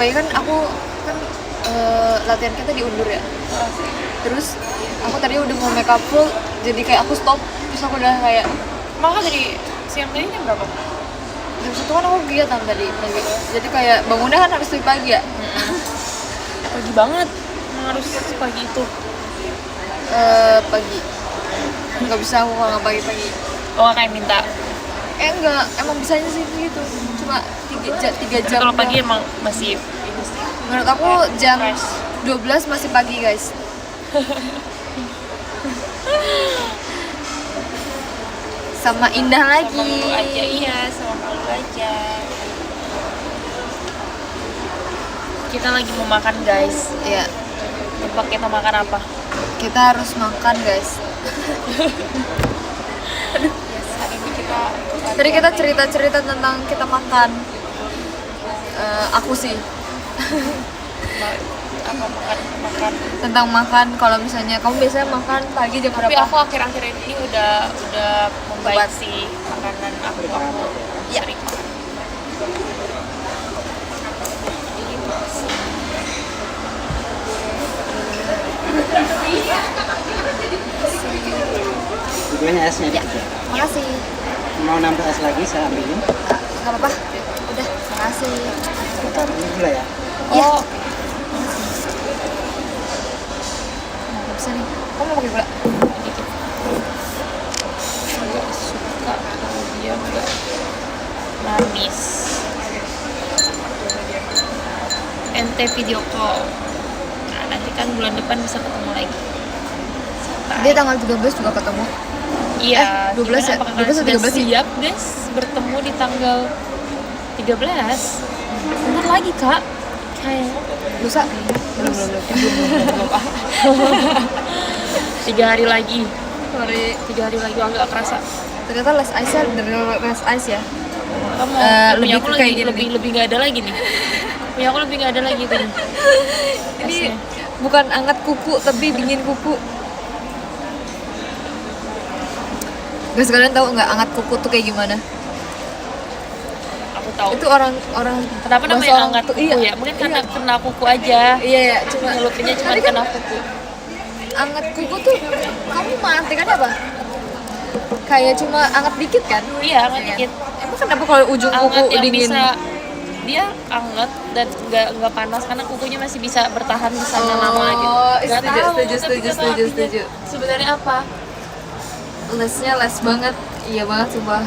pagi kan aku kan latihan kita diundur ya. Terus aku tadi udah mau make up full, jadi kayak aku stop. Terus aku udah kayak Maka dari siang tadi jam berapa? jam 1 kan aku kegiatan tadi pagi. Jadi kayak bangunnya kan harus lebih pagi ya. Pagi banget. Emang harus pagi itu. Pagi. Nggak bisa aku kalau nggak pagi-pagi. Oh, kayak minta. Enggak, emang bisanya sih gitu. Cuma 3 jam. Kalau pagi emang masih ini sih. Menurut aku jam Fresh. 12 masih pagi, guys. Sama indah lagi. Sama lu aja, iya, sama lu aja. Kita lagi mau makan, guys. Iya, Tebak kita makan apa? kita harus makan, guys. Yes, hari ini kita Tadi kita cerita-cerita tentang kita makan. Aku sih apa makan. tentang makan. Kalau misalnya kamu biasanya makan pagi jam Tapi berapa? aku akhir-akhir ini udah membaik Obat. sih makanan aku Ya. sering makan. Tujuannya esnya Ya, gitu. makasih. Mau nambah es lagi saya ambilin. Gak apa-apa. Udah, makasih. Ini gula ya. Iya. Oh, Nggak bisa nih. Kamu mau pakai gula? dikit. Nggak suka kalau dia nggak manis. Ente video call. Nah, nanti kan bulan depan bisa ketemu lagi. Dia tanggal 13 juga ketemu. Iya, 12 ya? gimana, apakah 12 atau kalian 13 sih? sudah siap guys bertemu di tanggal 13? Bentar lagi kak. Kayak Lusa? belum. 3 hari lagi. Sorry. 3 hari lagi agak kerasa. Ternyata less ice ya, dari less ice ya. Kamu lebih punya aku ke lagi kayak gini lebih nggak ada lagi nih. Punya aku lebih nggak ada lagi tuh. Ini Esnya. bukan anget kuku, tapi dingin kuku. Guys, kalian tahu nggak anget kuku tuh kayak gimana? Aku tahu. Itu orang Kenapa bahasa namanya orang angkat tuh, kuku iya, ya? Mungkin karena kena kuku aja. Iya ya, cuma Nyelupinnya cuma tapi kan kena kuku. anget kuku tuh kamu mengartikan apa? Kayak cuma anget dikit kan? Iya, anget dikit. Emang kenapa kalau ujung kuku Anget yang dingin? bisa dia anget dan nggak panas karena kukunya masih bisa bertahan di sana lama gitu. Nggak setuju, tahu, setuju, tapi setuju, nggak tahu setuju, artinya. setuju. Sebenarnya apa? Lesnya les banget, iya banget sumpah.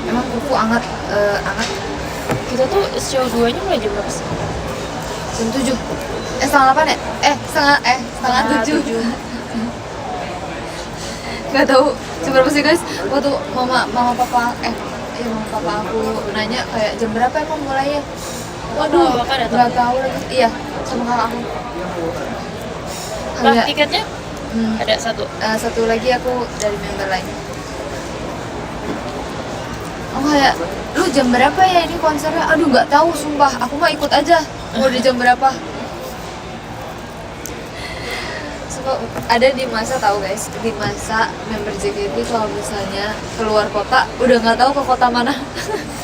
Emang kuku anget, anget Kita tuh show 2-nya mulai jam berapa sih? jam 7. Setengah 8 ya? Setengah 7. Gak tahu seberapa sih guys. Waktu mama papa mama papa aku nanya kayak jam berapa emang mulainya. Waduh, Kakak datang? nggak tahu lagi. Iya, sama kakak aku. Lah, Kayak, tiketnya ada satu. satu lagi aku dari member lain. Oh kayak, lu jam berapa ya ini konsernya? Aduh nggak tahu sumpah, aku mah ikut aja. Mau di jam berapa? Sumpah, ada di masa tahu guys, di masa member JKT kalau misalnya keluar kota udah nggak tahu ke kota mana.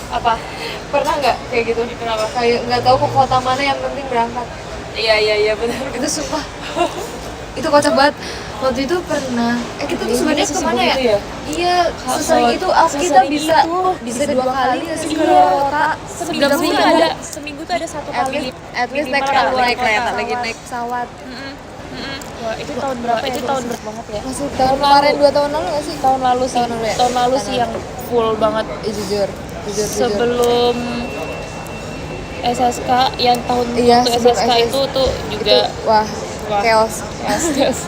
Apa? Pernah nggak kayak gitu? Kenapa? Kayak nggak tahu ke kota mana, yang penting berangkat. Iya benar. Itu sumpah. Itu kocak banget. Waktu itu pernah kita tuh sebenarnya Sesibuk kemana ya? itu ya? Iya, sesering itu kita Sesering bisa itu. bisa 2 kali nggak sih Iya. keluar kota. Seminggu tuh Seminggu. ada satu At kali. least naik minimal naik keluar kereta, kota. lagi naik pesawat. Wah, itu tahun berapa ya? Itu tahun berapa banget ya? Masih tahun kemarin, 2 tahun lalu nggak sih? Tahun lalu sih. Tahun lalu ya? Tahun lalu Tahun sih lalu. yang full banget. Jujur. Sebelum SSK yang tahun Iya, untuk sebelum SSK itu tuh juga wah, wah. chaos. Chaos.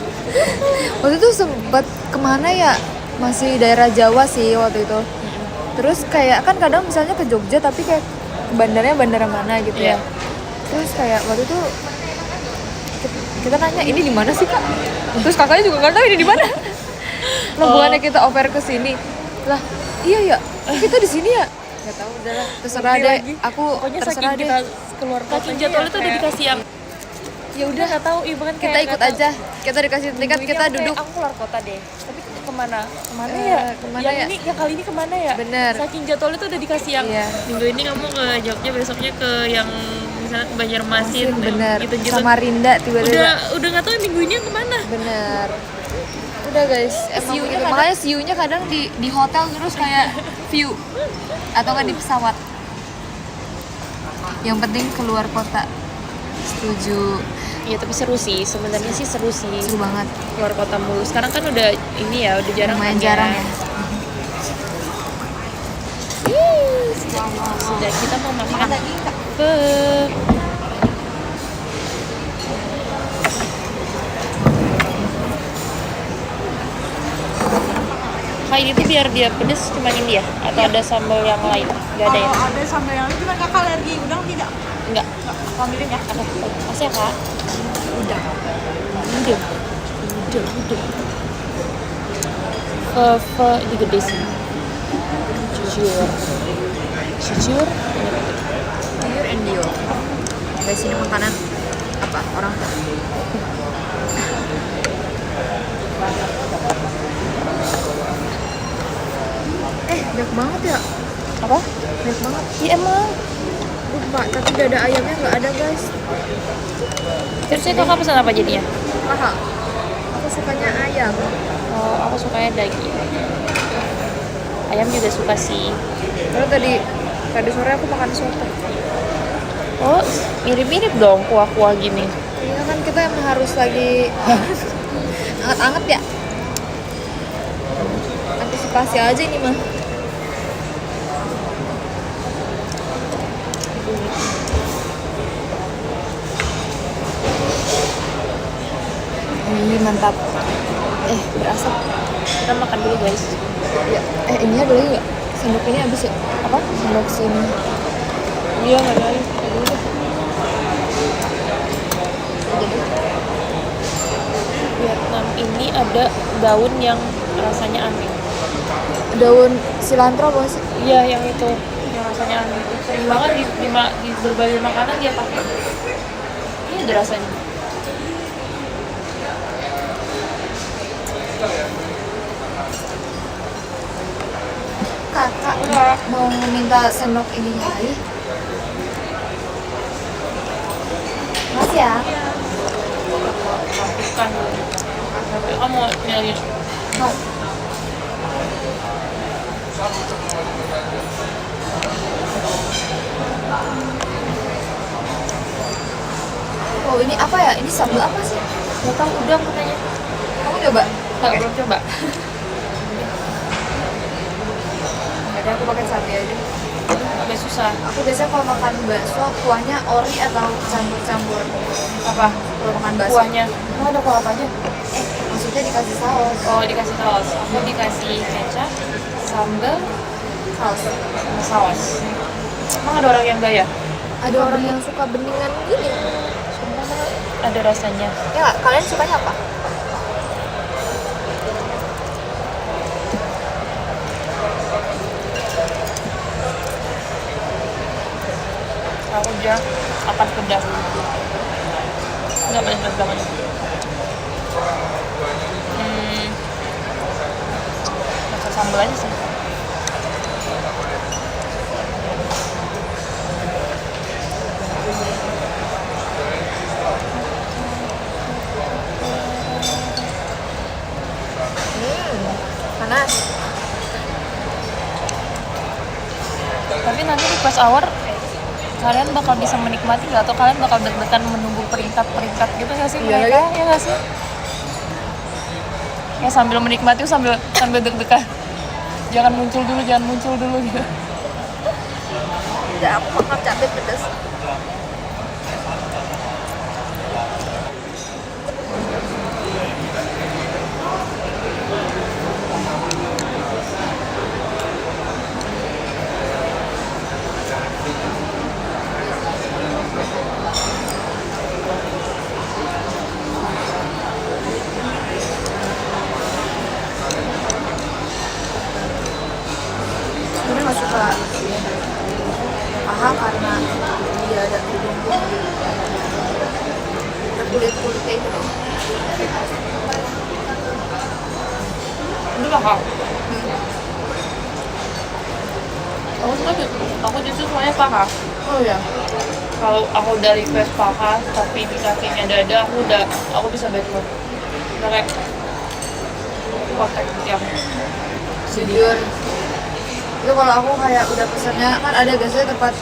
Waktu itu sempat kemana ya? Masih daerah Jawa sih waktu itu. Terus kayak kan kadang misalnya ke Jogja tapi kayak bandarnya bandara mana gitu ya. Iya. Terus kayak waktu itu kita nanya ini di mana sih kak? Terus kakaknya juga nggak tahu ini di mana. Lah bukannya kita oper ke sini? Lah iya ya kita di sini ya? Nggak tahu udah lah terserah deh. Aku Pokoknya terserah saking deh. kita keluar kota Saking jadwal ya, itu udah kayak- dikasih yang ya udah nggak tahu ibu kan Kita ikut aja. Kita dikasih tiket kita duduk. aku keluar kota deh tapi kemana ya? Kemana yang ya? ini yang kali ini kemana ya? Bener. Saking jadwalnya tuh udah dikasih yang Iya. minggu ini kamu ke Jogja, besoknya ke yang misalnya ke Banjarmasin, Bener. gitu-gitu. Samarinda tiba-tiba. Udah nggak tahu minggu ini yang kemana. Bener. Udah guys, emang View-nya begitu. kadang- Makanya view-nya kadang di hotel terus kayak view atau nggak di pesawat. Yang penting keluar kota. Setuju. Iya tapi seru sih, sebenarnya sih seru sih. Seru banget. Keluar kota mulu. Sekarang kan udah ini ya, udah jarang. Lumayan kan jarang ya. Sudah kita mau makan. lagi Kak. Ke Kak, ini tuh biar dia pedes cuma ini ya? Atau ada sambal yang lain? Gak ada ya? Kalau ada sambal yang lain, cuma kakak alergi udang tidak? Enggak. Aku ambilin ya. Oke, makasih ya Kak. Udang. Udah. Ini gede sih. Jujur. Sayur and dio. Guys, ini makanan apa? Orang banyak banget ya. Apa? Banyak banget. Iya emang. Lupa, tapi dada ayamnya nggak ada guys. Terusnya kakak pesan apa jadinya? Kakak, aku sukanya ayam. Oh, aku sukanya daging. Ayam juga suka sih. Karena tadi sore aku makan soto. Oh, mirip-mirip dong kuah-kuah gini. Iya kan kita emang harus lagi anget-anget ya. Antisipasi aja ini mah. Ini mantap. Berasap. Kita makan dulu guys. Ya, ini ada lagi nggak? Sendok ini habis ya? Apa? Sendok sini. Iya nggak ada lagi. Vietnam ini ada daun yang rasanya aneh. Daun cilantro apa sih? Iya yang itu yang rasanya aneh. Sering banget di berbagai makanan dia pakai. Ini ada rasanya. Kakak mau minta sendok ini lagi? Makasih ya. Bukan. Kamu mau milih? Mau. Oh ini apa ya? Ini sambal apa sih? Gak tahu udang katanya. Kamu coba? Nggak belum coba. Ada aku pakai sapi aja. Agak susah. Aku biasanya kalau makan bakso kuahnya ori atau campur-campur. Apa? Kalau makan bakso. Kuahnya? Emang ada kuah apa aja? Maksudnya dikasih saus. Oh dikasih saus. Aku dikasih kecap, sambal, Saus. sama saus. Emang ada orang yang enggak ya? Ada orang yang suka beningan gini. Ada rasanya. Ya nggak? Kalian sukanya apa? Aku udah akan pedas. Enggak banyak banget. Rasa sambal aja sih. Panas. Tapi nanti di pas hour kalian bakal bisa menikmati nggak atau kalian bakal deg-degan menunggu peringkat-peringkat gitu nggak sih Iya mereka lagi. ya nggak sih ya sambil menikmati sambil deg-degan jangan muncul dulu gitu. Ya, aku makan cabai pedas. Sebenarnya nggak suka paha karena dia ada kulit-kulitnya itu. Itu bakal. Aku justru semuanya paha. Oh ya. Kalau aku udah request paha tapi di kakinya dada, aku bisa backward. Udah kayak kotak tiap. Jujur. Itu kalau aku kayak udah pesennya kan ada biasanya tempat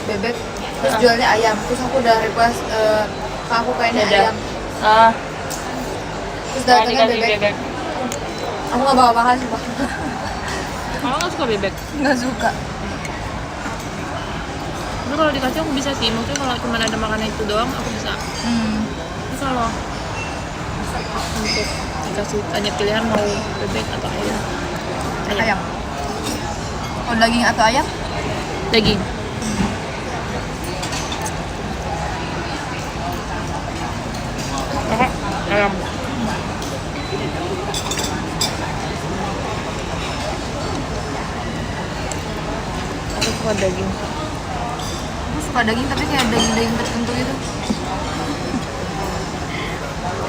bebek terus jualnya ayam. Terus aku udah request ke aku kayaknya Dada. ayam. Terus datangnya bebek. Aku nggak bakal makan sih, Pak. Kamu nggak suka bebek? Nggak suka. Tapi kalau dikasih aku bisa sih. Maksudnya kalau cuma ada makanan itu doang, aku bisa. Tapi kalau untuk dikasih tanya pilihan mau bebek atau ayam? Ayam. Kalau daging atau ayam? Daging. Ayam. Aku suka daging. Aku suka daging tapi kayak daging tertentu gitu.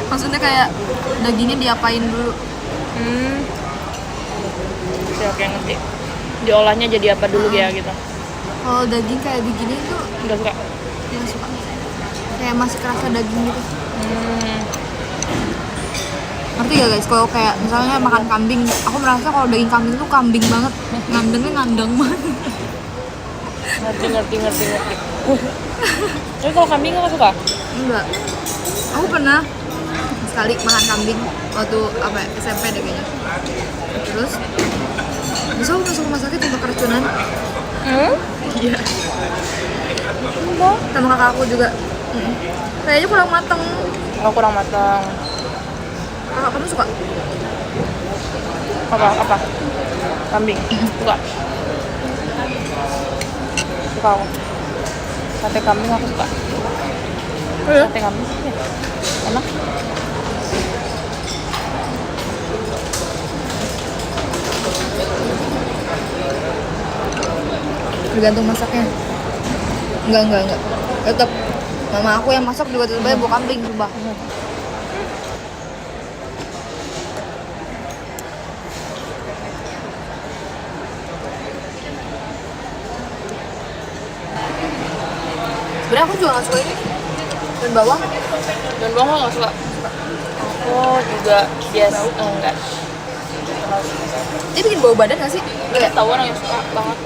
Maksudnya kayak dagingnya diapain dulu? Oke, ngerti. Diolahnya jadi apa dulu ya gitu. Kalau daging kayak begini tuh Nggak suka. nggak suka. Kayak masih kerasa daging gitu. Ngerti gak guys? Kalau kayak misalnya makan kambing, aku merasa kalau daging kambing tuh kambing banget, ngandengnya ngandeng banget. Ngerti. Tapi kalau kambing nggak suka? Enggak. Aku pernah sekali makan kambing waktu apa ya, SMP deh kayaknya. Terus bisa aku masuk rumah sakit untuk keracunan. Iya. Sama kakak aku juga. Kayaknya kurang mateng. Oh, kurang matang. Kakak kamu suka? Apa? Kambing. Suka. Suka aku. Sate kambing aku suka. Sate kambing. Ya. Enak. Tergantung masaknya. Enggak. Tetap mama aku yang masak juga tetap aja bau kambing sumpah. Sebenarnya aku juga nggak suka ini dan bawang. Dan bawang nggak suka. Aku juga biasa enggak. Dia bikin bau badan nggak sih? Nggak tahu orang yang suka banget.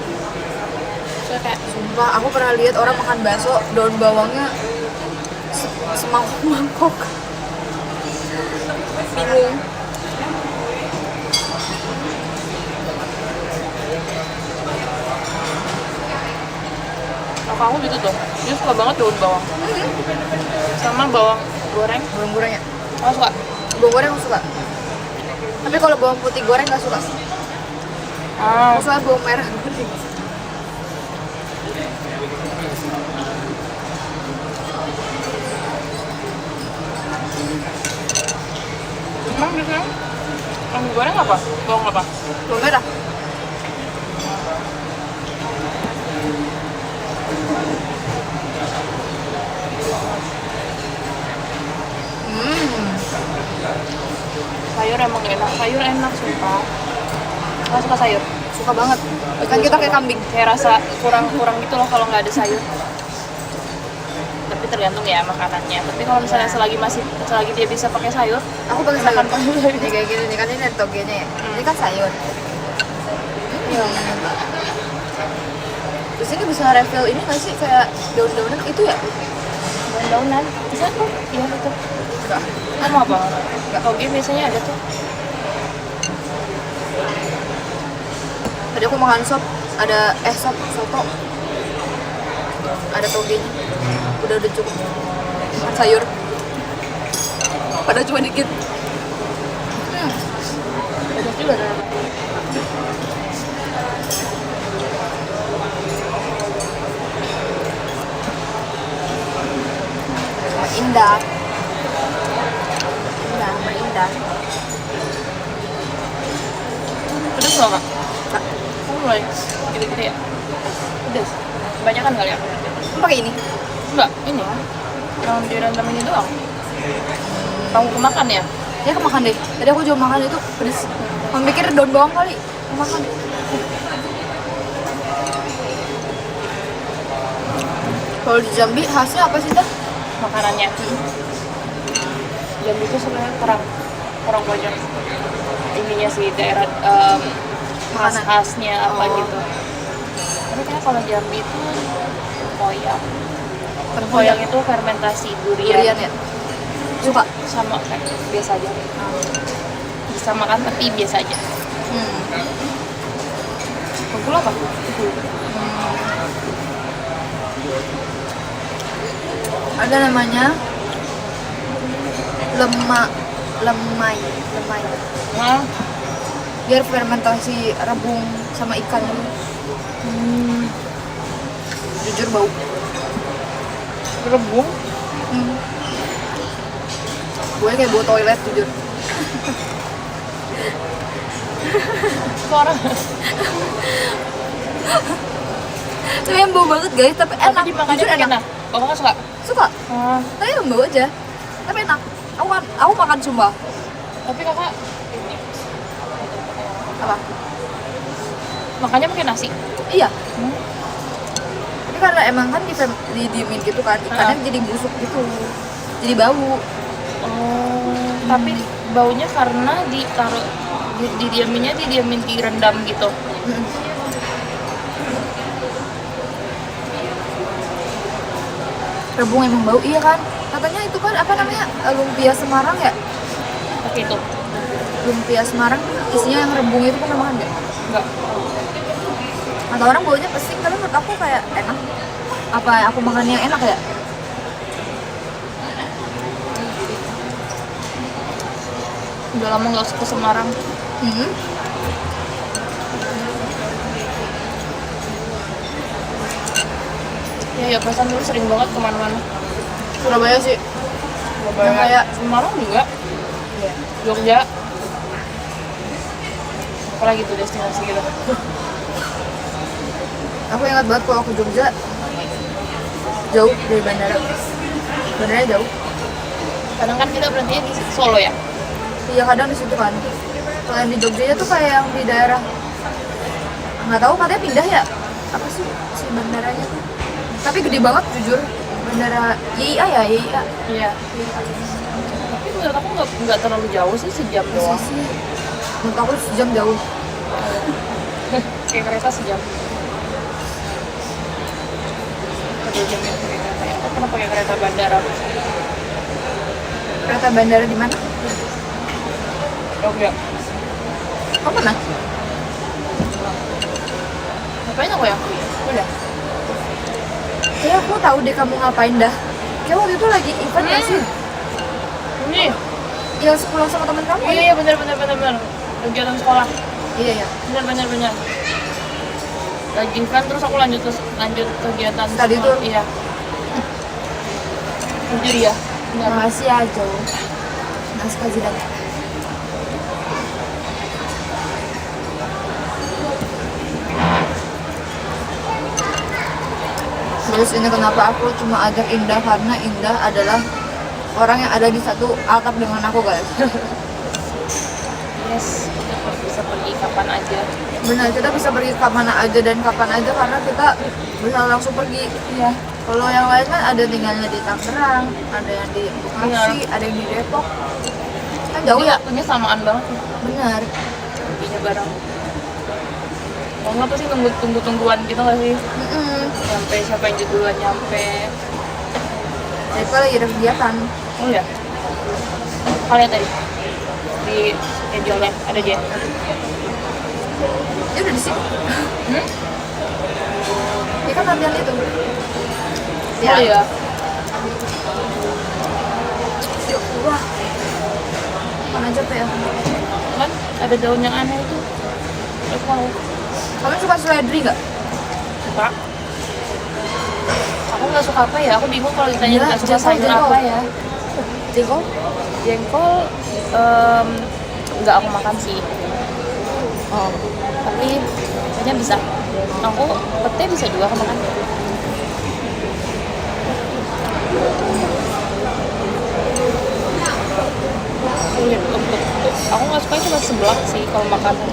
Saya kayak Sumpah aku pernah lihat orang makan bakso daun bawangnya semangkok. Bingung. kakak aku gitu tuh. Dia suka banget daun bawang. Sama bawang goreng. Bawang goreng ya? Aku suka. Bawang goreng aku suka. Tapi kalau bawang putih goreng nggak suka. Aku suka bawang merah goreng. Emang biasanya bawang goreng apa? Bawang apa? Bawang merah. Sayur emang enak. Sayur enak sumpah. Aku suka sayur. Suka banget. Kan kita kayak kambing. Kayak rasa kurang gitu loh kalau nggak ada sayur. Tapi tergantung ya makanannya. Tapi kalau misalnya selagi dia bisa pakai sayur, Aku pakai sayur. makan pakai sayur. Ini kayak gini nih kan ini ada togenya ya. Ini kan sayur. Iya. Terus ini bisa refill ini nggak sih kayak daun-daunan itu ya? Daun-daunan. Bisa tuh. Iya itu. Enggak. Kamu apa? Toge biasanya ada tuh. Tadi aku makan sop, ada soto. Ada togenya. Udah cukup. Makan sayur. Padahal cuma dikit. Banyak juga ada. Indah. Indah. Pedas nggak kak? Kak, Kamu mulai gede-gede ya? Pedas. Kebanyakan kali ya? kamu pakai ini? Enggak, ini. Yang direndam ini doang. Kamu kemakan ya? Ya kemakan deh. Tadi aku juga makan itu pedes. Mama pikir daun bawang kali. Aku makan. Kalau di Jambi khasnya apa sih dah? Makanannya. Jambi itu sebenarnya kurang banyak ininya sih, daerah khas-khasnya apa gitu. Tapi kan kalau Jambi itu tempoyak. Tempoyak itu fermentasi durian. Durian ya. Suka. Sama kayak biasa aja. Bisa makan tapi biasa aja. Pukul apa? Ada namanya lemai. Nah, Biar fermentasi rebung sama ikan. Jujur bau. rebung. Gue kayak bau toilet jujur. Suara. Tapi yang bau banget guys, tapi enak. Tapi dimakannya Jujur enak. enak. Kamu kan suka? Suka. Tapi yang bau aja. Tapi enak. Aku makan sumpah. Tapi kakak Apa? makannya pakai nasi. Iya. Tapi karena emang kan didiemin gitu kan, ikannya jadi busuk gitu. Jadi bau. Tapi baunya karena ditaruh didiaminnya direndam gitu. Rebung emang bau, iya kan? Katanya itu kan apa namanya, lumpia Semarang ya? Pakai itu. Lumpia Semarang isinya yang rebung itu pernah makan nggak? Enggak. Kata orang baunya pesing, tapi menurut aku kayak enak. Apa aku makan yang enak ya? Udah lama nggak ke Semarang. Ya perasaan dulu sering banget kemana-mana. Surabaya sih. Yang kayak Semarang juga. Jogja. Apalagi tuh destinasi gitu. aku ingat banget kalau aku Jogja jauh dari bandara. Bandaranya jauh. Kadang kan kita berhentinya di Solo ya. Iya kadang di situ kan. Kalau yang di Jogjanya tuh kayak yang di daerah nggak tahu katanya pindah ya. Apa sih si bandaranya tuh? Tapi gede banget jujur. Bandara YIA ya YIA. Iya. Tapi menurut aku nggak terlalu jauh sih, sejam doang. Sih. Menurut aku sejam jauh. Kayak kereta sejam. Kereta jam ya pakai kereta ya. Aku pernah pakai kereta bandara. Kereta bandara di mana? Jogja. Kamu pernah? Ngapain aku ya? Udah. Kayak aku tahu deh kamu ngapain dah. Kayak waktu itu lagi event nggak sih? Ini. Yang sepulang sama temen kamu? Iya bener. Kegiatan sekolah. Iya. Bener. Lagi kan terus aku lanjut kegiatan Tadi sekolah. tuh? Iya. Jujur ya. Bener. Makasih ya Jo. Nasi kajian. Terus ini kenapa aku cuma ajak Indah, karena Indah adalah orang yang ada di satu atap dengan aku guys. Yes, kita bisa pergi kapan aja. Benar, kita bisa pergi kemana aja dan kapan aja karena kita bisa langsung pergi. Iya. Kalau yang lain kan ada tinggalnya di Tangerang, ada yang di Bekasi, ada yang di Depok. Kan jauh ya? Waktunya samaan banget ya. Benar. Perginya bareng. Kalau nggak pasti tungguan gitu nggak sih? Sampai siapa yang duluan nyampe. Jadi kalau lagi ada kegiatan, Oh ya. Kalian tadi di schedule-nya ada dia. dia udah di sini. Dia kan latihan itu. Oh iya. Ya Allah. Mana capek ya? Kan ada daun yang aneh itu. Aku mau. Kamu suka seledri nggak? Suka. Aku nggak suka apa ya? Aku bingung kalau ditanya Gila, nggak suka sayur jengkol. apa ya. Jengkol? Jengkol nggak aku makan sih. Oh. Tapi kayaknya bisa. Aku pete bisa juga aku makan. Sulit untuk suka cuma seblak sih kalau makanan.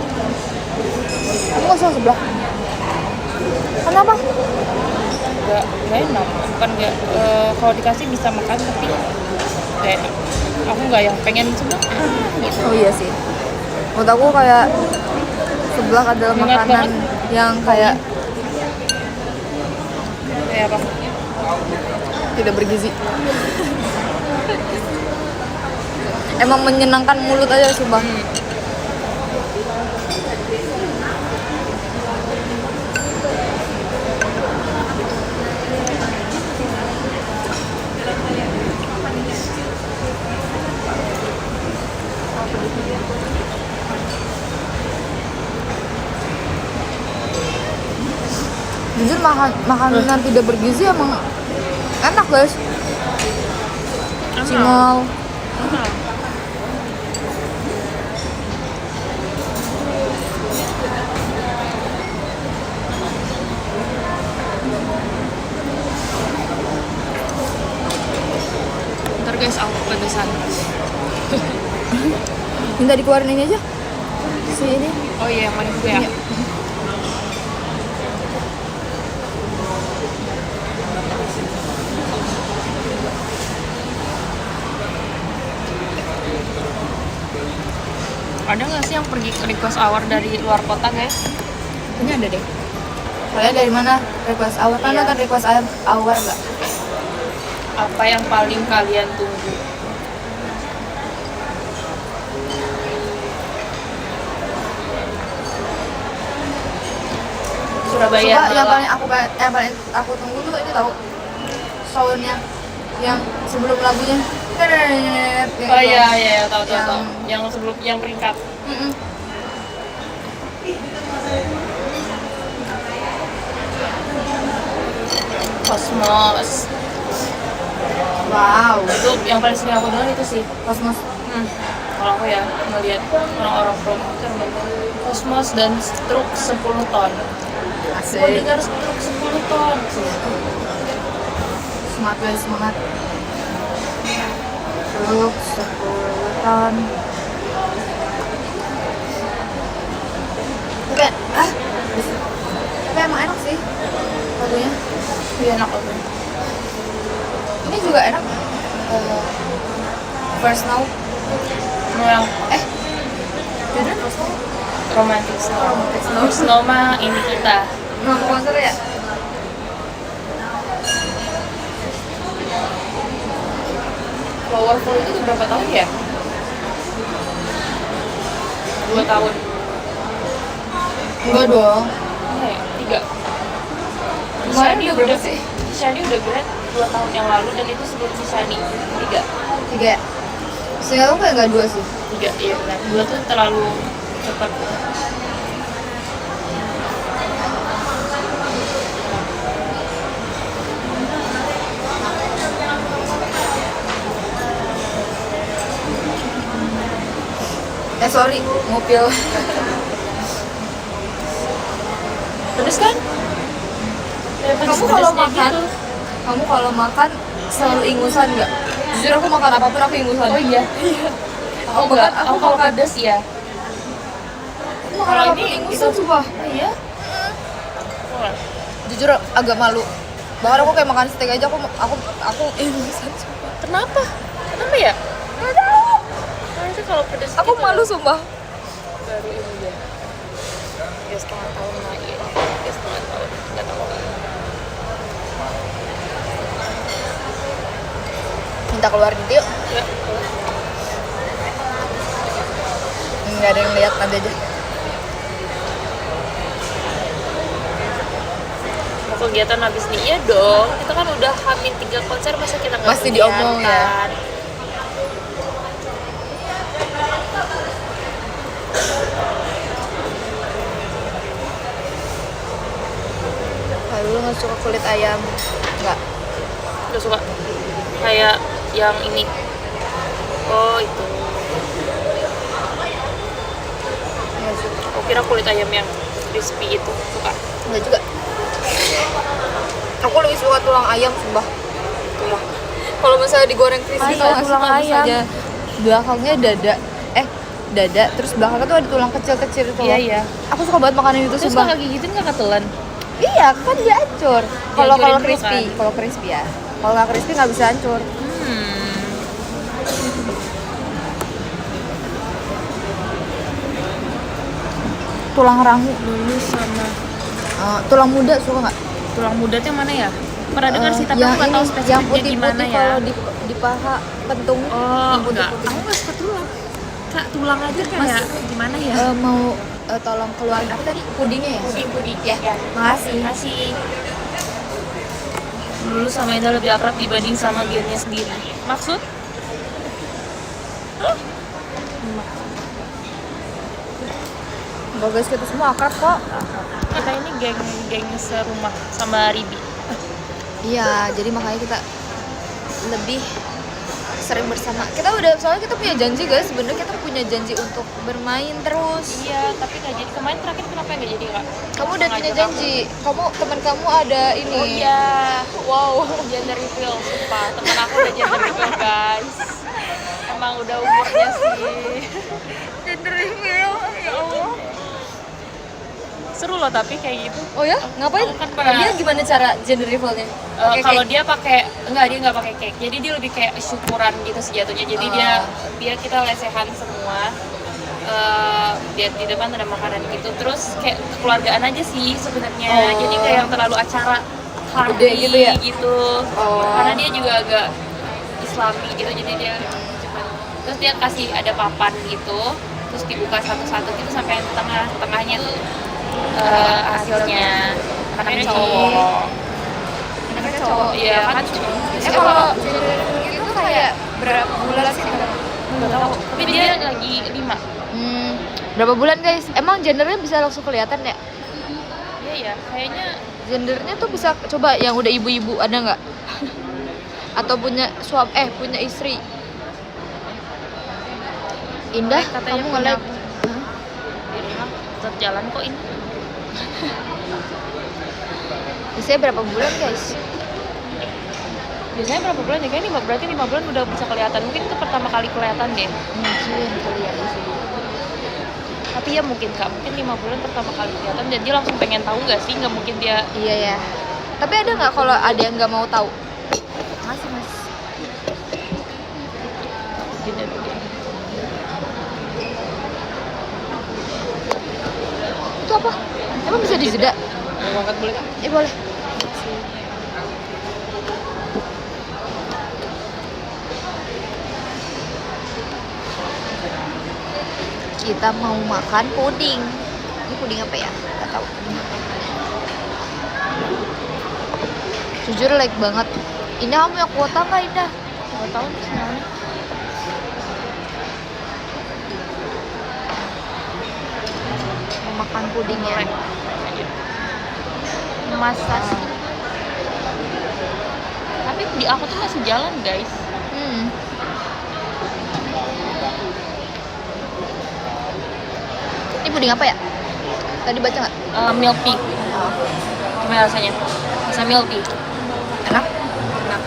Aku nggak suka sebelah. Kenapa? Nggak enak, bukan nggak kalau dikasih bisa makan tapi nggak enak. Aku nggak yang pengen seblak gitu. Oh iya sih. Menurut aku kayak sebelah adalah Hangat makanan banget. yang kayak Kayak apa? tidak bergizi. Emang menyenangkan mulut aja sumpah. Jujur makanan tidak bergizi emang enak guys. Cimol. Enak. Ntar guys, aku pedesan. Minta dikeluarin ini aja. Si ini. Oh iya, yang mana juga ya? Iya. Ada nggak sih yang pergi ke request hour dari luar kota guys? Ini ada deh. Kalian dari mana? Request hour. Kan Iya. nonton request hour nggak? Apa yang paling kalian tunggu? Surabaya. Suka yang Malang. paling aku tunggu tuh ini tahu soundnya yang sebelum lagunya. Oh iya iya tahu tahu Yang- tahu. Yang sebelum yang peringkat. Mm-mm. Cosmos. Wow. Itu yang paling sering aku dengar itu sih. Kosmos. Kalau aku ya ngeliat orang-orang promoter Cosmos dan Struk 10 ton. Asik. Mau dengar Struk 10 ton. Semangat guys, semangat. Truk 10 ton. Tapi emang enak sih lagunya. Iya enak aku. Ini juga enak. First Now. Yang Judul First Now. romantic snow. Romantic Snow. Snow mah ini kita. Mau konser ya? Powerful itu tuh berapa tahun ya? 2 tahun. Enggak dong. Ya, 3. Kemarin udah berapa sih? Shani udah grad 2 tahun yang lalu dan itu sebelum si Shani 3. 3 ya? Sehingga aku kayak nggak 2 sih. 3 iya benar. 2 tuh terlalu cepat. Sorry, ngupil. Pedes kan? Ya, Kamu kalau pedes-pedesnya makan, gitu. kamu kalau makan selalu ingusan nggak? Jujur aku makan apapun aku ingusan. Oh iya. Aku enggak, makan, aku kalau pedes ya. Aku makan Kalau apapun ini ingusan itu- sumpah. Oh iya. Oh, Jujur agak malu. Bahkan aku kayak makan steak aja aku ingusan sumpah. kenapa? Kenapa ya? Nggak tahu. Nanti kalau pedes Aku gitu malu sumpah. baru ini ya. Ya setengah tahun lagi. Ya setengah tahun. Nggak tahu. Minta keluar gitu yuk. Ya. Nggak ada yang lihat nanti aja. Mau kegiatan habis nih iya dong. Kita kan udah hamil 3 konser masa kita nggak Masih kegiatan? diomong ya. Lalu lu nggak suka kulit ayam? Nggak. Gak suka kayak yang ini. Oh itu. Nggak suka. Aku kira kulit ayam yang crispy itu suka. Nggak juga. Aku lebih suka tulang ayam sumpah. Tulang. Kalau misalnya digoreng crispy Ayam, tau nggak sih tulang kalau ayam. misalnya belakangnya dada. dada, terus belakangnya tuh ada tulang kecil-kecil itu Iya loh. iya. Aku suka banget makanan itu Terus sumpah. kalau gigitin nggak ketelan? Iya, kan dia hancur. Kalau Dihancurin dulu crispy, kan? kalau crispy ya. Kalau nggak crispy nggak bisa hancur. Tulang rangu, Dulu sama tulang muda suka nggak? tulang muda tuh yang mana ya? Pernah dengar sih tapi yang aku nggak tahu ini, yang spesifiknya putih-putih gimana ya. kalau di paha pentung. Oh, yang enggak. putih-putih. Aku nggak suka tulang. Kak, tulang aja kayak gimana ya? Mau tolong keluarin apa tadi? Pudingnya ya? Puding. Ya, makasih. Kasih. Dulu sama Indah lebih akrab dibanding sama gennya sendiri. Maksud? Enggak guys, kita semua akrab kok. Kita ini geng serumah sama Ribi. Iya, jadi makanya kita lebih sering bersama. Kita udah, soalnya kita punya janji guys, sebenarnya kita punya janji untuk bermain terus. Iya, tapi nggak jadi. Kemarin terakhir kenapa nggak jadi, Kak? Kamu udah punya janji. Teman kamu ada ini. Oh iya, wow, gender reveal, sumpah. Temen aku udah gender reveal, guys. Emang udah umurnya sih. Gender reveal, ya Allah. Seru loh tapi kayak gitu. Oh ya? Ngapain? Aku kan pernah- Dia gimana cara gender reveal-nya? Kalau dia pakai dia nggak pakai cake, jadi dia lebih kayak syukuran gitu sih jatuhnya. Jadi dia kita lesehan semua. Dia di depan ada makanan gitu, terus kayak kekeluargaan aja sih sebenarnya. Jadi kayak yang terlalu acara party Gede gitu ya? Karena dia juga agak Islami gitu, jadi dia cuman terus dia kasih ada papan gitu, terus dibuka satu-satu gitu sampai yang tengahnya tuh hasilnya anaknya cowok. Anaknya cowok. Iya kan. Kalau gender reveal itu kayak berapa bulan sih? Nggak tahu. Tapi dia lagi 5. Berapa bulan guys? Emang gendernya bisa langsung kelihatan ya? Iya ya, kayaknya Gendernya tuh bisa, coba yang udah ibu-ibu ada nggak? Atau punya punya istri? Indah, katanya kamu punya ngeliat? di rumah tetap jalan kok ini. Biasanya berapa bulan guys? Biasanya berapa bulan ya? Kayaknya berarti 5 bulan udah bisa kelihatan. Mungkin itu pertama kali kelihatan deh. Mungkin kali ya. Tapi ya mungkin Kak, mungkin 5 bulan pertama kali kelihatan dan dia langsung pengen tahu nggak sih? Nggak mungkin dia Iya ya. Tapi ada nggak kalau ada yang nggak mau tahu? Masih mas. gini deh. Itu apa? Emang bisa dijeda? Mau angkat boleh Kak? Boleh. Kita mau makan puding. Ini puding apa ya? Gak tahu. Jujur like banget. Indah, kamu punya kuota nggak Indah? 2 tahun sih namanya. Mau makan pudingnya. Masak. Tapi di aku tuh masih jalan guys. Ini puding apa ya? Tadi baca nggak? Milk tea. Gimana rasanya? Rasa milk tea. Enak? Enak.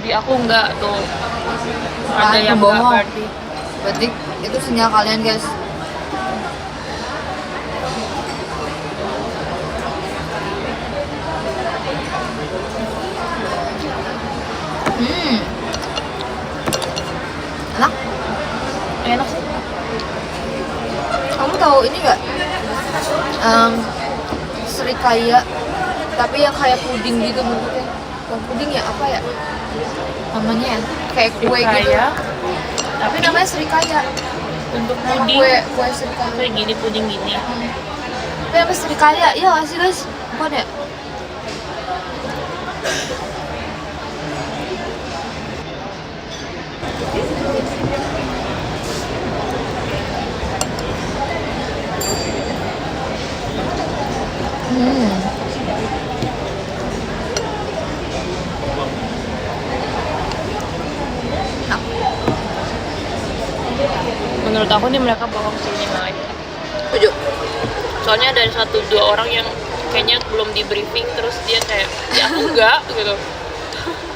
Di aku enggak tuh. Ada yang enggak bohong. berarti. Berarti itu sinyal kalian guys. Enak. Enak sih. Kamu tahu ini nggak? Serikaya, tapi yang kayak puding gitu bentuknya. Bukan puding ya, apa ya? Namanya ya? Kayak kue gitu. Serikaya. Tapi namanya serikaya. Untuk Nama puding kue serikaya. kayak gini, puding gini. Tapi apa serikaya? Iya nggak sih guys? Bukan ya? Menurut aku nih mereka bohong sih ini Mai. Setuju. Soalnya ada 1-2 orang yang kayaknya belum di briefing, terus dia kayak ya aku enggak gitu.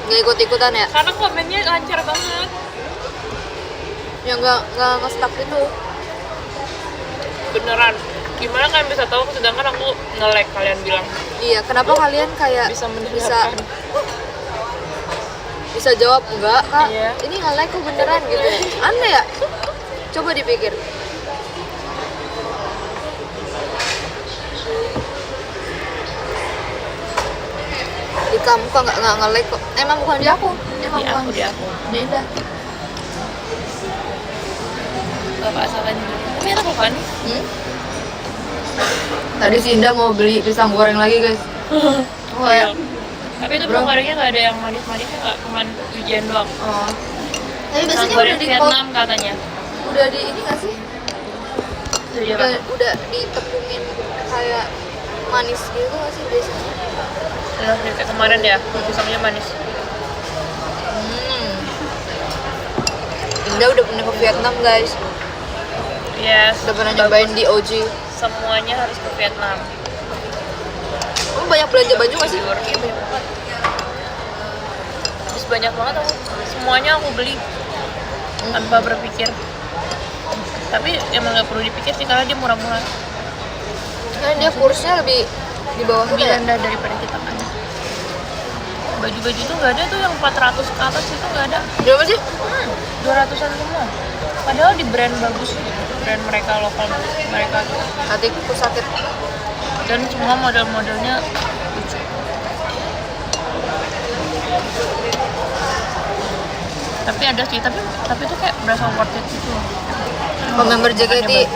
Nggak ikut-ikutan ya? Karena komennya lancar banget. Ya nggak nge-stuck gitu. Beneran. Gimana kalian bisa tahu sedangkan aku nge-lag kalian bilang. Iya, kenapa kalian kayak Bisa bisa mendengarkan. bisa jawab enggak kak? Iya. Ini nge-like kok beneran gitu ya? Aneh ya? Coba dipikir. Di kamu kok nggak nge-like kok? Emang bukan di aku. Emang bukan Di aku. Di Indah. Bapak asalkan dulu. Tapi enak loh kan? Tadi si Indah mau beli pisang goreng lagi guys. Oh ya. Tapi itu Bro. gorengnya nggak ada yang manis-manisnya, nggak cuman ujian doang. Oh. Tapi Pisang biasanya goreng udah di Vietnam katanya. udah di ini nggak sih? Jadi apa? Udah ditepungin kayak manis gitu nggak sih biasanya? Nah, kayak kemarin ya, pisangnya manis. Indah udah pernah ke Vietnam guys. Yes. Udah pernah nyobain di OG. Semuanya harus ke Vietnam. Kamu banyak belanja baju nggak sih? Iya banyak banget. Terus banyak banget aku. Semuanya aku beli tanpa berpikir. Tapi emang nggak perlu dipikir sih karena dia murah-murah. Karena dia kursnya lebih di bawah Lebih kita ya? rendah daripada kita kan. Baju-baju itu nggak ada tuh yang 400 ke atas itu nggak ada. Berapa sih? 200-an semua. Padahal di brand bagus gitu. Brand mereka lokal mereka tuh. Hatiku sakit. Dan semua model-modelnya lucu. Tapi ada sih, tapi itu kayak berasa worth it gitu. Member JKT Makanya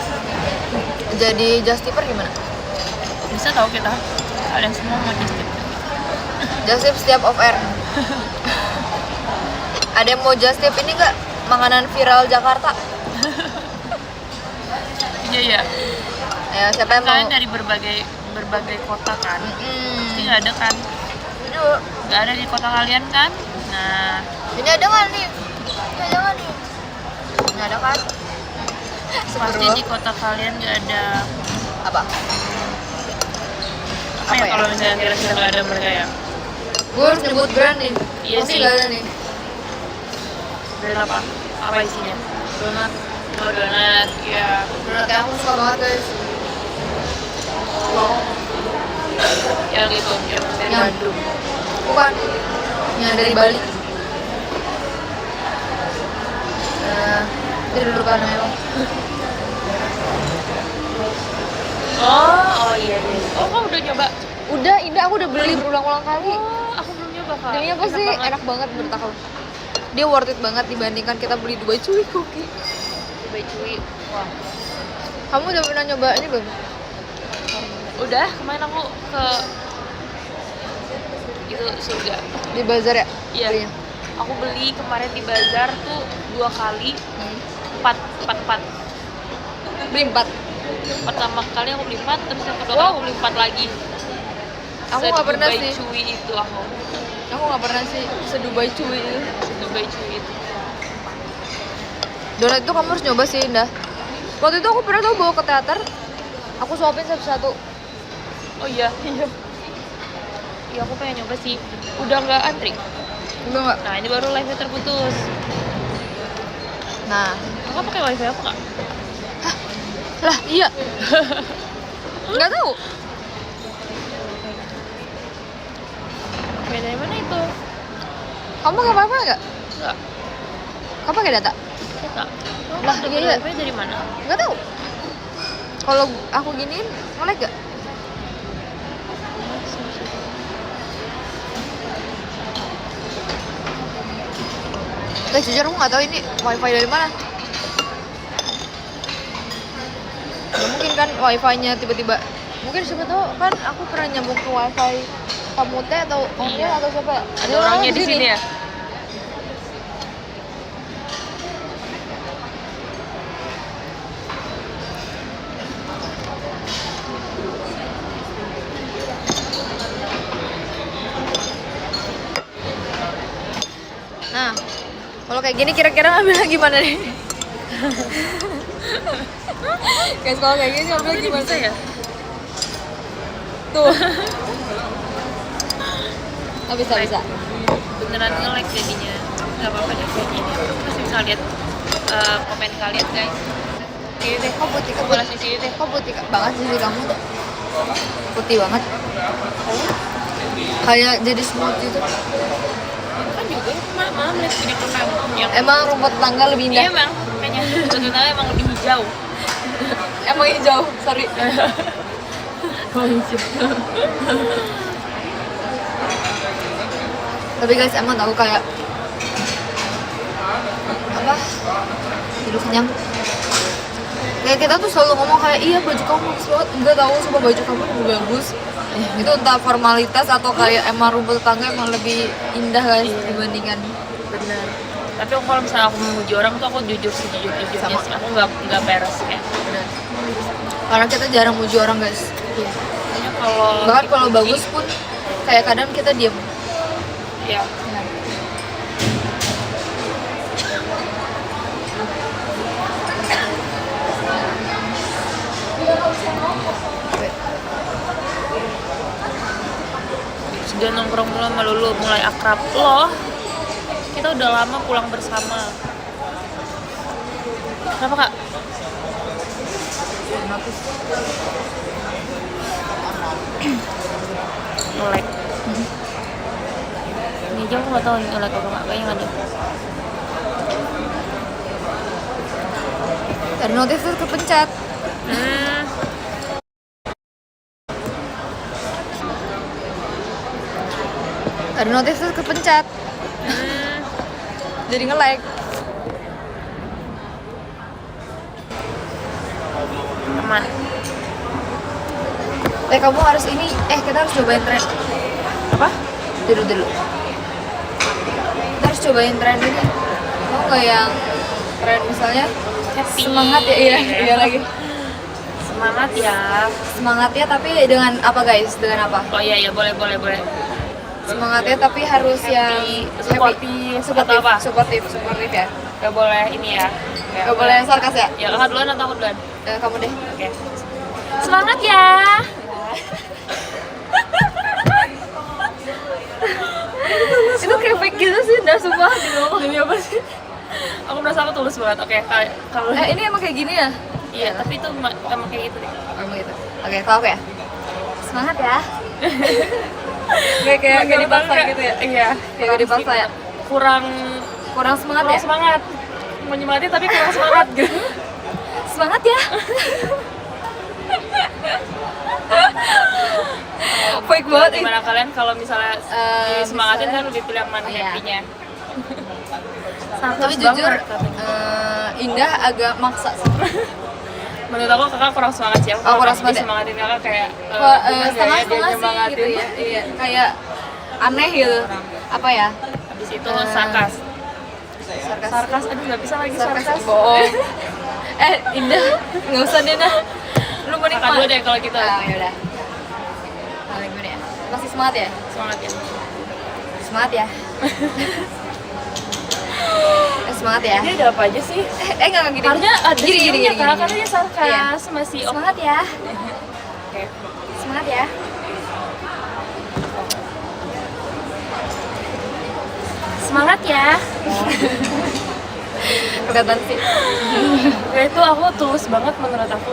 jadi Justiper gimana? bisa tahu kita kalian semua mau just tip. Justip setiap off air. Ada yang mau Justip ini nggak? Makanan viral Jakarta. Iya. Ya siapa yang mau? Kalian dari berbagai kota kan, pasti nggak ada kan? Ini, Nggak ada di kota kalian kan? Nah, ini ada nggak nih? Ini ada nggak nih? Ini ada kan? pasti di kota kalian nggak ada. Apa? Apa ya kalau misalnya kira-kira nggak ada mereka ya? Gue harus nyebut brand nih. Iya Pasti sih. nggak ada nih. Brand apa? Apa isinya? Donat. Oh, donat, ya. Donat yang aku suka banget guys. Yang itu, yang dari Yang- Bandung. Bukan. Yang dari Bali. Itu dulu kan memang. Oh iya. Oh, kamu udah nyoba? Udah, Indah aku udah beli berulang-ulang kali. Oh, aku belum nyoba kak. Demi apa sih? Enak banget menurut aku. Dia worth it banget dibandingkan kita beli Dubai Cuy cookie. Dubai Cuy. Wah. Kamu udah pernah nyoba ini belum? Udah, kemarin aku ke itu surga. Di bazar ya? Iya. Belinya? Aku beli kemarin di bazar tuh 2 kali, empat. Beli 4. Pertama kali aku beli 4, terus yang kedua Wow. kali aku beli 4 lagi. Aku nggak pernah Se-Dubai sih. Cuy itu aku. Aku nggak pernah sih se-Dubai Cuy itu. Dubai Cuy itu. Donat itu kamu harus nyoba sih, Indah. Waktu itu aku pernah tau bawa ke teater. Aku suapin satu-satu. Oh iya. Iya, aku pengen nyoba sih. Udah nggak antri. Udah nggak? Nah, ini baru live-nya terputus. Nah, Kakak pakai wifi apa nggak? lah iya. Nggak tahu. Wifi dari mana itu? Kamu pakai apa nggak? Nggak. Kamu pakai data? Nggak. Lah, Kamu iya, dapat iya. wifi dari mana? Nggak tahu. Kalau aku giniin, nge-lag gak? Guys, jujur aku nggak tahu ini wifi dari mana. Nggak mungkin kan wifi-nya tiba-tiba. Mungkin siapa tahu kan aku pernah nyambung ke wifi kamu teh atau kamu Iya. atau siapa? Ada orangnya di sini ya? Nah, kalau kayak gini kira-kira ngambilnya gimana nih? Guys, kalau kayak gini ngambilnya gimana? Bisa ya? Tuh. Oh, bisa. Beneran nge-like jadinya. Nggak apa-apa deh kayaknya ini. Masih bisa lihat komen kalian guys. Ini deh, kok putih Aku balas di sini deh. Kok putih banget sih kamu tuh? Putih banget. Kayak jadi smoothie tuh. Kan juga mama melihat video kamu yang Emang rumput tetangga lebih iya indah. emang kayaknya sebetulnya emang lebih hijau. Emang hijau, sorry. Tapi guys, emang tahu kayak apa? Tidur kenyang. Kayak kita tuh selalu ngomong kayak iya baju kamu bagus banget. Enggak tahu coba baju kamu lebih bagus. Itu entah formalitas atau kayak emang rumput tetangga emang lebih indah guys dibandingkan. Bener. Tapi kalau misalnya aku memuji orang tuh aku jujur sejujur-jujurnya Sama. sih. Aku nggak peres kayak. Benar. Karena kita jarang muji orang guys. Iya. Makanya kalau Bahkan kalau dipuji, bagus pun kayak kadang kita diem. ya sudah nongkrong mulu sama Lulu, mulai akrab loh. Kita udah lama pulang bersama. Kenapa kak? Nge-like. Ini aja aku nggak tahu nih nge-like apa nggak, kayaknya nggak ada. Ada notif tuh kepencet. Ada notif tuh kepencet. Jadi nge-like. Teman. Kamu harus ini. Kita harus cobain tren. Apa? Dulu. Kita harus cobain tren ini. Mau nggak yang tren misalnya Happy. semangat ya? Iya lagi. Semangat ya. Semangat ya, tapi dengan apa guys? Dengan apa? Oh iya boleh. Semangatnya tapi harus yang Suportif, atau apa? Suportif ya. Gak boleh ini ya. Gak boleh sarkas ya. Ya kakak duluan atau aku duluan? Kamu deh. Oke. Semangat ya. Itu kayak fake gitu sih, dah sumpah gitu. Demi apa sih? Aku merasa aku tulus banget. Oke, kalau Ini emang kayak gini ya? iya, tapi itu emang kayak gitu deh. Emang gitu. Oke, kalau aku ya. Semangat ya. kayak dipaksa gitu ya. Iya. Kayak dipaksa ya. Kurang Semangat ya. semangat. Menyemangati tapi kurang semangat gitu. Semangat ya. Fake banget. Gimana kalian kalau misalnya disemangatin misalnya- kan lebih pilih yang mana Iya. happy-nya? Tapi jujur Indah agak maksa sih. Menurut aku kakak kurang semangat sih. Aku Oh, kurang pas semangat ya? disemangatin kakak kayak Setengah dia sih nyemangatin. gitu ya. Iya, kayak aneh gitu. Apa ya? Habis itu sarkas. Sarkas, aduh nggak bisa lagi sarkas. Bohong. Indah, nggak usah deh nah. Lu mau Kakak dulu deh kalau gitu. Yaudah. Gimana ya? Masih semangat ya? Semangat ya. Semangat ya. Semangat ya. Ini ada apa aja sih? Enggak gini. Harusnya ada gini. senyumnya kak, karena dia sarkas. Iya. Masih Semangat ya. Oke. Semangat ya. Semangat ya. Kelihatan sih. Ya itu aku tulus banget menurut aku.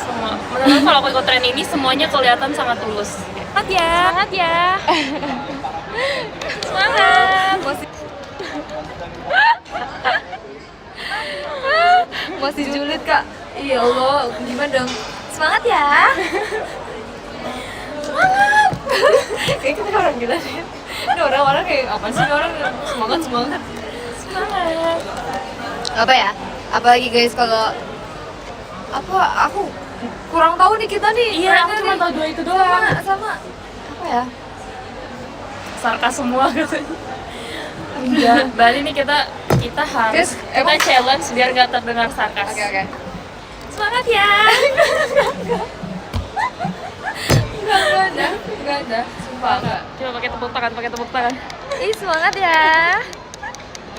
Menurut aku kalau aku ikut tren ini semuanya kelihatan sangat tulus. Semangat ya. Semangat ya. Semangat. Masih julid kak. Ya Allah, gimana dong? Semangat ya. Semangat. Kayak kita orang gila sih. Ini orang-orang kayak apa sih orang semangat. Semangat. Apa ya? Apalagi guys kalau aku kurang tahu nih kita nih. Iya, aku trennya cuma nih. tahu dua itu doang. Sama apa ya? Sarkas semua katanya. Iya, berarti nih kita harus Guys, kita challenge biar gak terdengar sarkas. Oke. Semangat ya. Enggak ada. Sumpah enggak. Coba pakai tepuk tangan. Ih, semangat ya.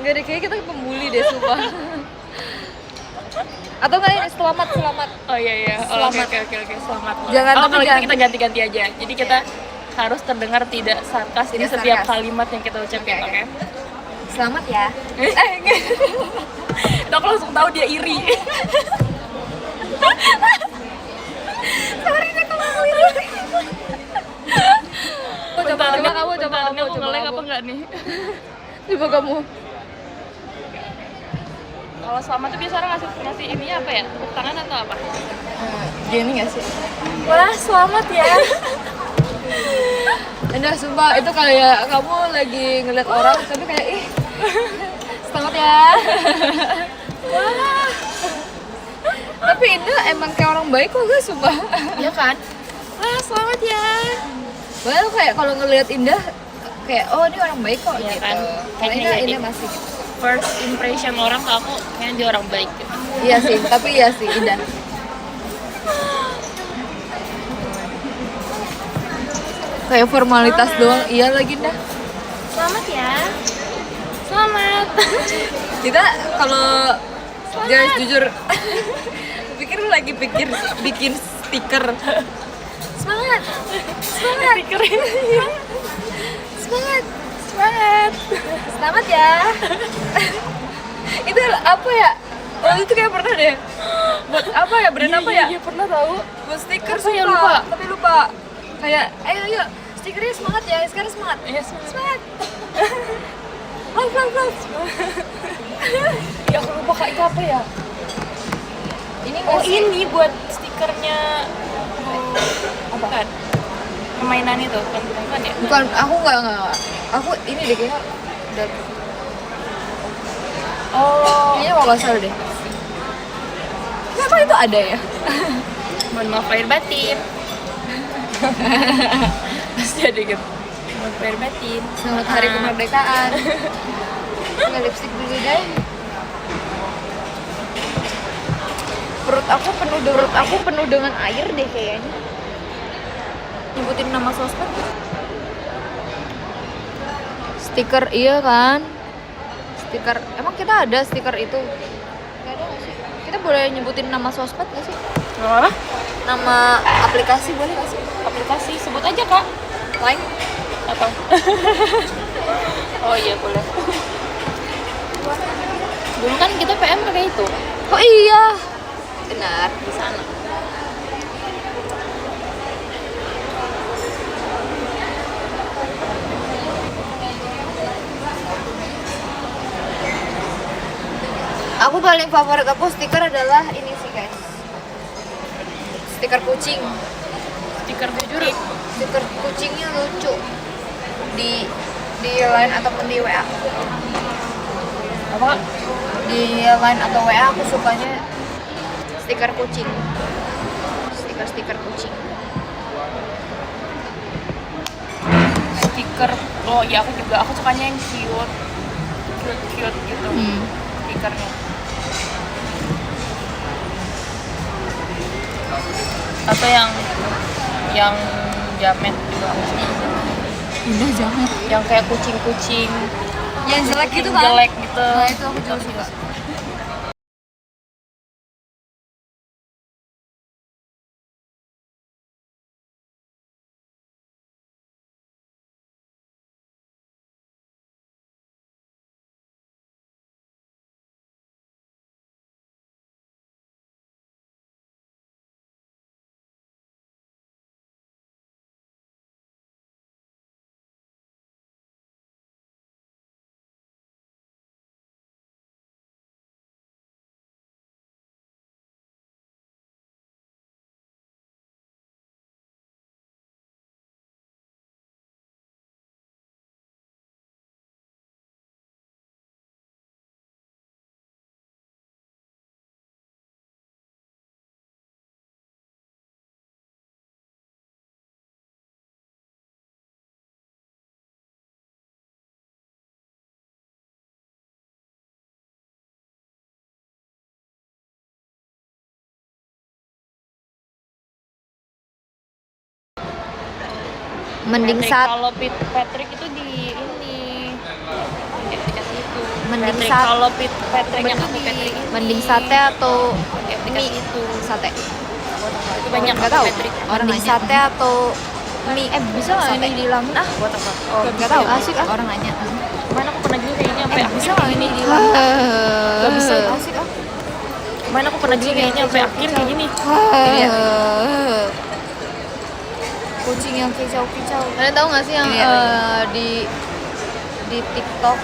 Enggak deh, kayaknya kita pembuli deh, sumpah. Atau enggak ini selamat. Oh iya iya. Oh, Selamat. Oke, selamat. Jangan kalau tapi gitu jangan. kita ganti-ganti aja. Jadi kita harus terdengar tidak sarkas di Tidak setiap sarkas. kalimat yang kita ucapkan, Oke. oke? Selamat ya. Itu aku langsung tahu dia iri. Sorry deh kalau aku ini. Coba kamu. Aku nge-lag apa enggak nih? Coba kamu. Kalau selamat tuh biasa orang ngasih ini apa ya? Tepuk tangan atau apa? Gini gak sih? Wah, selamat ya. Enggak, sumpah itu kayak kamu lagi ngeliat orang tapi kayak ih. Selamat ya. Wah. Tapi Indah emang kayak orang baik kok guys, sumpah. Iya kan? Wah, selamat ya. Padahal kayak kalau ngeliat Indah kayak oh ini orang baik kok Iya gitu. kan? Kalau Kayaknya Indah jadi- masih. First impression orang ke aku kayaknya dia orang baik gitu. Iya sih, tapi iya sih Indah. Kayak formalitas doang, iya lagi Indah. Selamat ya. Selamat. Kita kalau guys jujur pikir lagi bikin stiker. Semangat. Stiker ini. Semangat. Selamat ya. Itu apa ya? Oh itu kayak pernah deh. Buat apa ya? Brand apa ya? Iya pernah tahu. Buat stiker Apa ya, sumpah. lupa. Tapi lupa. Kayak ayo stikernya semangat ya. Sekarang semangat. Iya, Semangat. Love. Ya aku lupa kak itu apa ya? Ini Oh nggak sih? ini buat stikernya apa kan? Permainan itu bukan ya? Bukan, aku nggak. Aku ini deh kayaknya udah. Oh, Kayaknya kalau nggak salah deh. Kenapa itu ada ya? mohon maaf lahir batin. Pasti ada gitu. Mohon maaf lahir batin. Selamat Hari Kemerdekaan. Nggak lipstick dulu deh. Perut aku penuh dengan air deh kayaknya. Nyebutin nama sosmed. Stiker iya kan? Stiker emang kita ada stiker itu? Gak ada nggak sih? Kita boleh nyebutin nama sosmed nggak sih? Apa? Nama aplikasi boleh nggak sih? Aplikasi sebut aja kak. Line? Atau? Oh iya boleh. Dulu kan kita PM pakai itu Oh iya, benar di sana. Aku paling favorit aku stiker adalah ini sih guys. Stiker kucing. stiker Jujur, kucing. stiker kucingnya lucu di line ataupun di WA. Apa? Di line atau WA aku sukanya stiker kucing. Stiker kucing. Stiker. Oh iya aku juga. Aku sukanya yang cute gitu. Stikernya. Atau yang jamet juga aku suka. Udah jangan. Yang kayak kucing-kucing Yang jelek gitu kan? jelek gitu. Nah itu aku juga suka. Mending Patrick, saat kalau Patrick itu di ini dekat-dekat itu. Mending Patrick. sate. Kalau Patricknya aku Patrick. Mending sate atau Ya, mie dikasih itu. sate. Itu banyak Nggak tahu. Patrick. Mending sate atau mie. Bisa nggak sate. ini dilamun ah? Buat apa? Oh, Nggak tahu. Asik ah. Orang nanya. Kemarin aku pernah juga kayaknya sampai Bisa bisa nggak nggak ini ini dilamun? Nggak bisa. Asik ah. Kemarin aku pernah juga kayaknya sampai akhir kayak gini. Kucing yang kicau-kicau. Kalian tahu nggak sih yang di TikTok?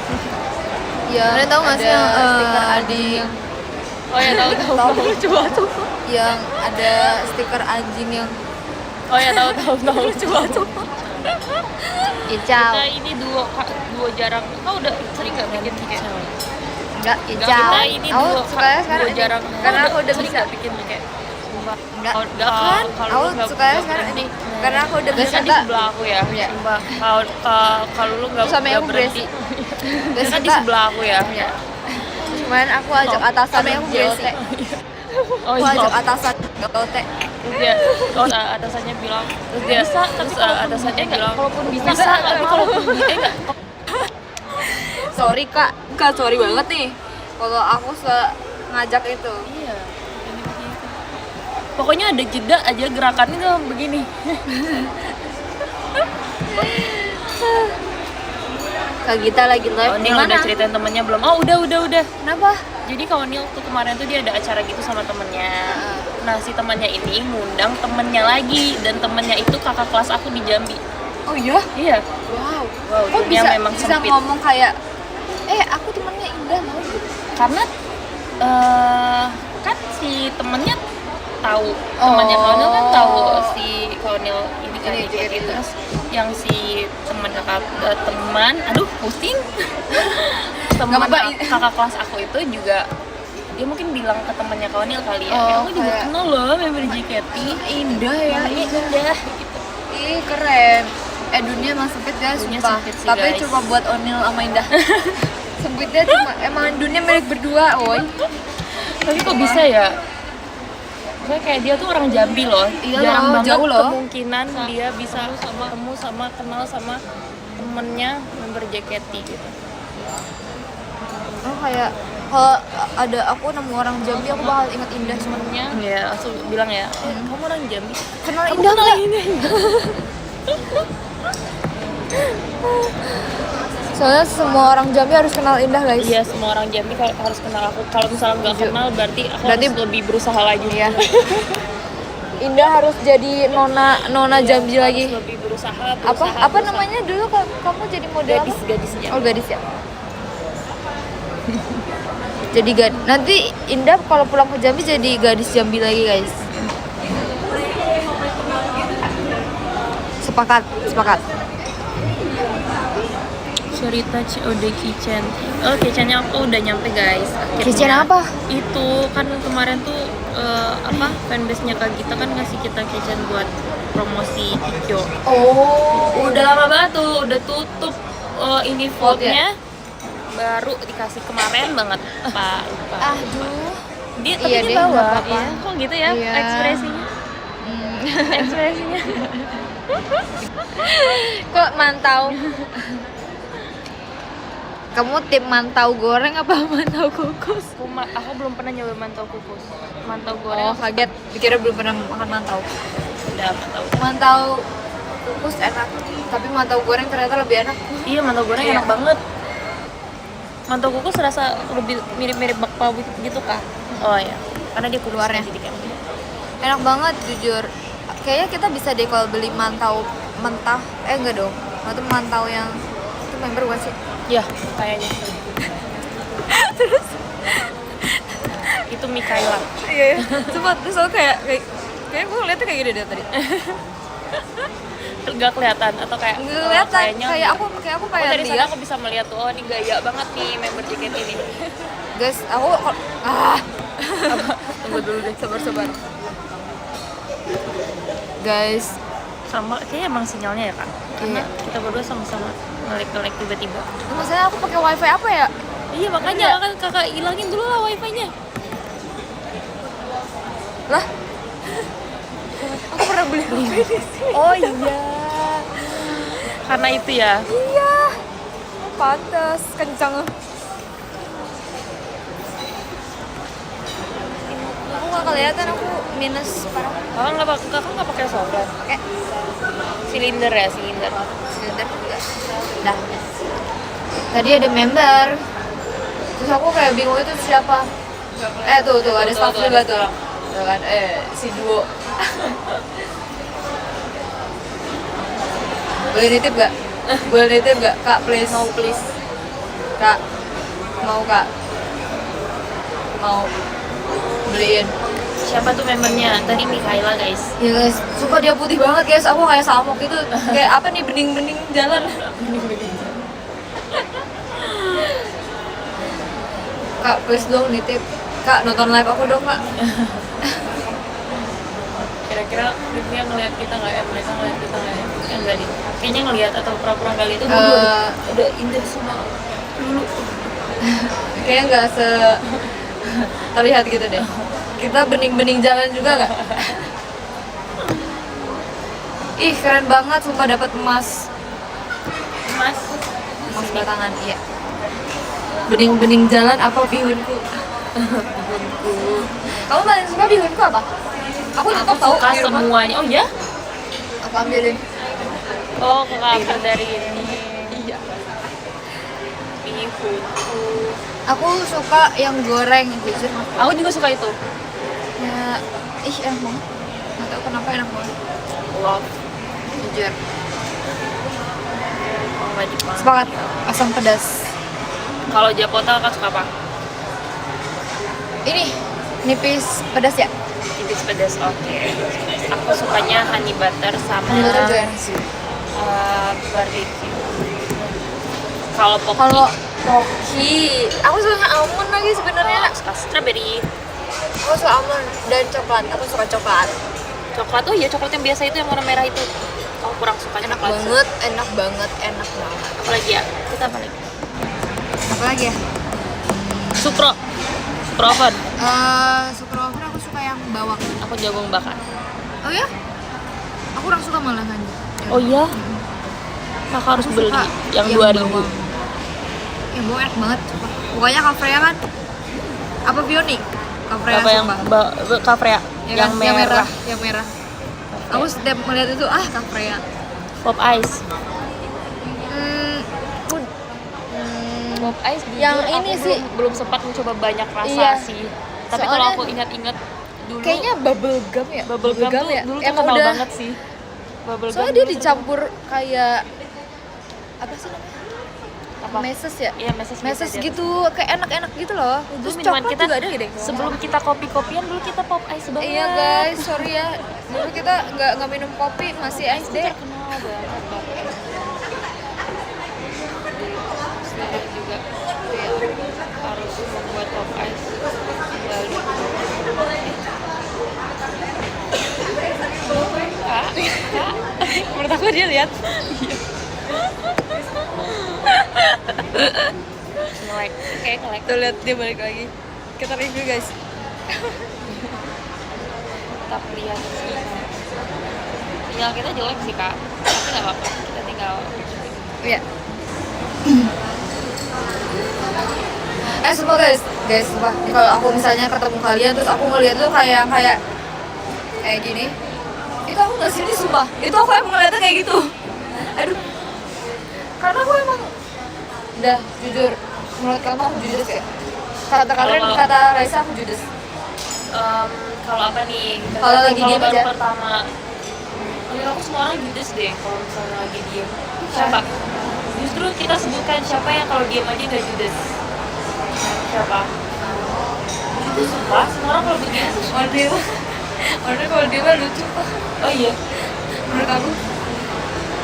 Ya. Kalian tahu nggak sih yang stiker anjing yang Oh ya tahu. Lucu banget. yang ada stiker anjing yang Oh ya tahu. Lucu banget. kicau? Kita ini duo jarang. Kau udah sering nggak bikin kayak? Enggak, Enggak, kicau. kita ini Aku duo sukanya sekarang duo ini. jarang. Karena Kau aku udah sering bisa. nggak bikin kayak? Enggak. Enggak kan? Aku sukanya sekarang ini. Karena aku udah bisa. Biasa di sebelah aku ya. Iya. Sumpah. Kalau lu nggak Sama yang berhenti. Biasa Biasa di sebelah aku ya. Iya. Kemarin aku ajak atasan Sama yang aku GOT. GOT. Oh Aku iya. ajak atasan GOT. Terus dia, atasannya bilang, terus dia, terus atasannya bilang, kalaupun bisa, tapi kalaupun bisa enggak. Sorry kak, sorry banget nih. Kalau aku ngajak itu. Iya. Ini begitu. Pokoknya ada jeda aja gerakannya tuh begini. Kak Gita lagi live Oh, di Nil mana? udah ceritain temennya belum? Oh udah. Kenapa? Jadi kalau Nil tuh kemarin tuh dia ada acara gitu sama temennya. Nah si temannya ini ngundang temennya lagi dan temennya itu kakak kelas aku di Jambi. Oh iya? Iya. Wow. Kok Kok memang bisa sempit. ngomong kayak aku temennya Indah mau gitu. Karena kan si temennya tahu temannya Kaunil kan tahu si Kaunil ini kan Ini kayak JKT. gitu. Terus yang si teman pusing teman apa-apa. kakak kelas aku itu juga dia mungkin bilang ke temannya Kaunil kali ya, Oh, aku juga kayak- kenal loh member JKT. Indah ya, Indah gitu. Ih keren. Dunia emang sempit guys, Dunia sumpah. sempit sih, Tapi guys. cuma buat Onil sama Indah. Sempitnya cuma emang dunia milik berdua, woy. Tapi kok bisa ya? Maksudnya kayak dia tuh orang Jambi loh. Iya Jarang loh, banget jauh loh. kemungkinan dia bisa ketemu sama kenal sama temennya member JKT gitu. Oh kayak kalau ada aku nemu orang Jambi aku bakal ingat Indah cuma Temennya ya langsung bilang ya, kamu orang Jambi. kenal Kamu Indah kenal nggak? ini? Soalnya semua orang Jambi harus kenal Indah guys. Iya, semua orang Jambi harus kenal aku. Kalau misalnya nggak kenal berarti aku Berarti- harus lebih berusaha lagi. Iya. Indah harus jadi nona Jambi lagi. Harus lebih berusaha. Apa namanya dulu kamu jadi model apa? Gadis Jambi. Oh gadis ya. Jadi nanti Indah kalau pulang ke Jambi jadi gadis Jambi lagi guys. Sepakat. Cerita COD Kitchen. Oh, kitchennya aku udah nyampe guys. Akhirnya. Kitchen apa? Itu kan kemarin tuh fanbase-nya Kak Gita kan ngasih kita kitchen buat promosi Tikyo. Oh. Udah lama banget tuh, udah tutup ini Vote vote-nya. Baru dikasih kemarin banget. Lupa. Aduh. Dia Iya dia deh, bawa. nggak apa-apa. Iya. Kok gitu ya Iya. ekspresinya? Ekspresinya. Kok mantau? Kamu tim mantau goreng apa mantau kukus? Aku belum pernah nyoba mantau kukus. Mantau goreng Oh kaget, dikira belum pernah makan mantau. udah mantau. Mantau kukus enak, tapi mantau goreng ternyata lebih enak. Iya, mantau goreng Iya. enak banget. Mantau kukus rasa lebih mirip-mirip bakpao gitu kah? Oh iya, karena dia Luarnya. jadi kayak Enak banget jujur. Kayaknya kita bisa deh kalau beli mantau mentah. Enggak dong. Itu mantau yang itu member bukan sih? ya, kayaknya. Terus itu Mikaela. Iya. Cuma terus aku kayak gue ngeliatnya kayak gini deh tadi. Nggak kelihatan atau kayak Nggak kelihatan. kayaknya Kayak aku Oh, kayak dari dia. sana aku bisa melihat tuh, oh ini gaya banget nih member JKT ini. Guys, aku Tunggu dulu deh. sabar. Guys, Sama, kayaknya emang sinyalnya ya kak. Karena Iya. kita berdua sama-sama ngelik-ngelik tiba-tiba. maksudnya aku pakai wifi apa ya? Iya makanya kan kakak ilangin dulu lah wifi-nya. Lah, aku pernah beli wifi di sini. Oh iya. Karena itu ya. Iya, pantas kencang. nggak kelihatan, aku minus parah. Kakak nggak pakai software. Kayak Silinder ya, silinder. silinder juga. Dah. Tadi ada member. Terus aku kayak bingung itu siapa. Tuh ada staff juga tuh. Tuh kan, si Duo. Boleh nitip gak? Boleh nitip gak? Kak, please. No please. Kak, mau Kak? Mau beliin? Siapa tuh membernya? Tadi Mikaela guys. Ya guys, suka dia putih banget guys. Aku kayak samok gitu. Kayak apa nih, bening-bening jalan. Kak, please dong nitip. Kak, nonton live aku dong, Kak. Kira-kira dia ngeliat kita nggak ya? Mereka ngeliat kita nggak ya? Enggak deh. Kayaknya ngeliat atau pura-pura kali itu udah indah semua dulu. Kayaknya nggak terlihat gitu deh. Kita bening-bening jalan juga nggak? Ih, keren banget, sumpah dapat emas. Mas, Emas batangan, iya. Bening-bening jalan apa bihunku? Kamu paling suka bihunku apa? Aku tetap tahu suka di rumah. semuanya. Oh ya? Aku ambilin. Oh, kakak ambil dari ini. Iya. Bihunku. Aku suka yang goreng, jujur. Aku juga suka itu. Ya, enak banget. Nggak tahu kenapa enak banget. Love. Jujur. Oh, wajib banget. Sepakat. Asam pedas. Kalau Japota kakak suka apa? Ini nipis pedas ya? Tipis pedas, oke. Aku sukanya honey butter sama Ini juga enak sih. barbecue. Kalau pocky, Kalau Pocky, aku suka almond lagi sebenarnya. suka strawberry. Aku suka almond dan coklat. Aku suka coklat. Coklat, oh iya coklat yang biasa itu yang warna merah itu. Aku kurang suka Enak coklat sih. banget, enak banget, enak banget. Apalagi ya? Kita apa lagi? Apa lagi ya? Supro. Supro oven. Super oven aku suka yang bawang. Aku jagung bakar. Oh ya? Aku kurang suka malahan. Oh iya? Kakak harus Aku beli suka yang yang 2000. bawang. Yang bawang enak banget. Sumpah. Pokoknya Kafrea kan? Apa Bionic? Kafrea Apa yang sumpah. Kafrea? Ya yang kan? merah. Yang merah. Kafrea. Aku setiap melihat itu Kafrea. Pop ice. Pop ice jujur Yang aku ini sih. belum sempat mencoba banyak rasa Iya. sih. Tapi Soalnya kalau aku ingat-ingat dulu Kayaknya bubble gum ya? bubble gum tuh ya? dulu Emang terkenal udah. banget sih. Bubble Soalnya gum dia dulu dicampur kayak apa sih namanya? apa? Meses ya? Iya, meses Meses aja. gitu, kayak enak-enak gitu loh. Itu Terus minuman coklat kita juga ada gitu. sebelum kita kopi-kopian dulu kita pop ice banget. Iya guys, sorry ya. Dulu kita nggak minum kopi, masih Ice SD. tuh terkenal banget banget. Sekarang juga harus membuat pop ice kembali. Kak, menurut aku dia lihat. Ngelek, kayak ngelek. Tuh lihat dia balik lagi. Kita review guys. Tetap lihat sih. Sinyal kita jelek sih kak, tapi nggak apa-apa. Kita tinggal. Iya. Sumpah guys, sumpah. Kalau aku misalnya ketemu kalian terus aku ngeliat tuh kayak gini, itu aku nggak sini sumpah. Itu aku emang ngeliatnya kayak gitu. Aduh. Karena aku emang udah jujur, menurut kamu aku judes ya. Kata kalian, kata Raisa aku judes. Kalau apa nih? Kalau lagi diem baru aja. pertama. Menurut aku semua orang judes deh kalau misalnya lagi diem. Siapa? Justru kita sebutkan siapa yang kalau diem aja nggak judes. Siapa? Judes sumpah. Semua orang kalau begini tuh Warna kalau dia mah lucu. oh iya. Menurut aku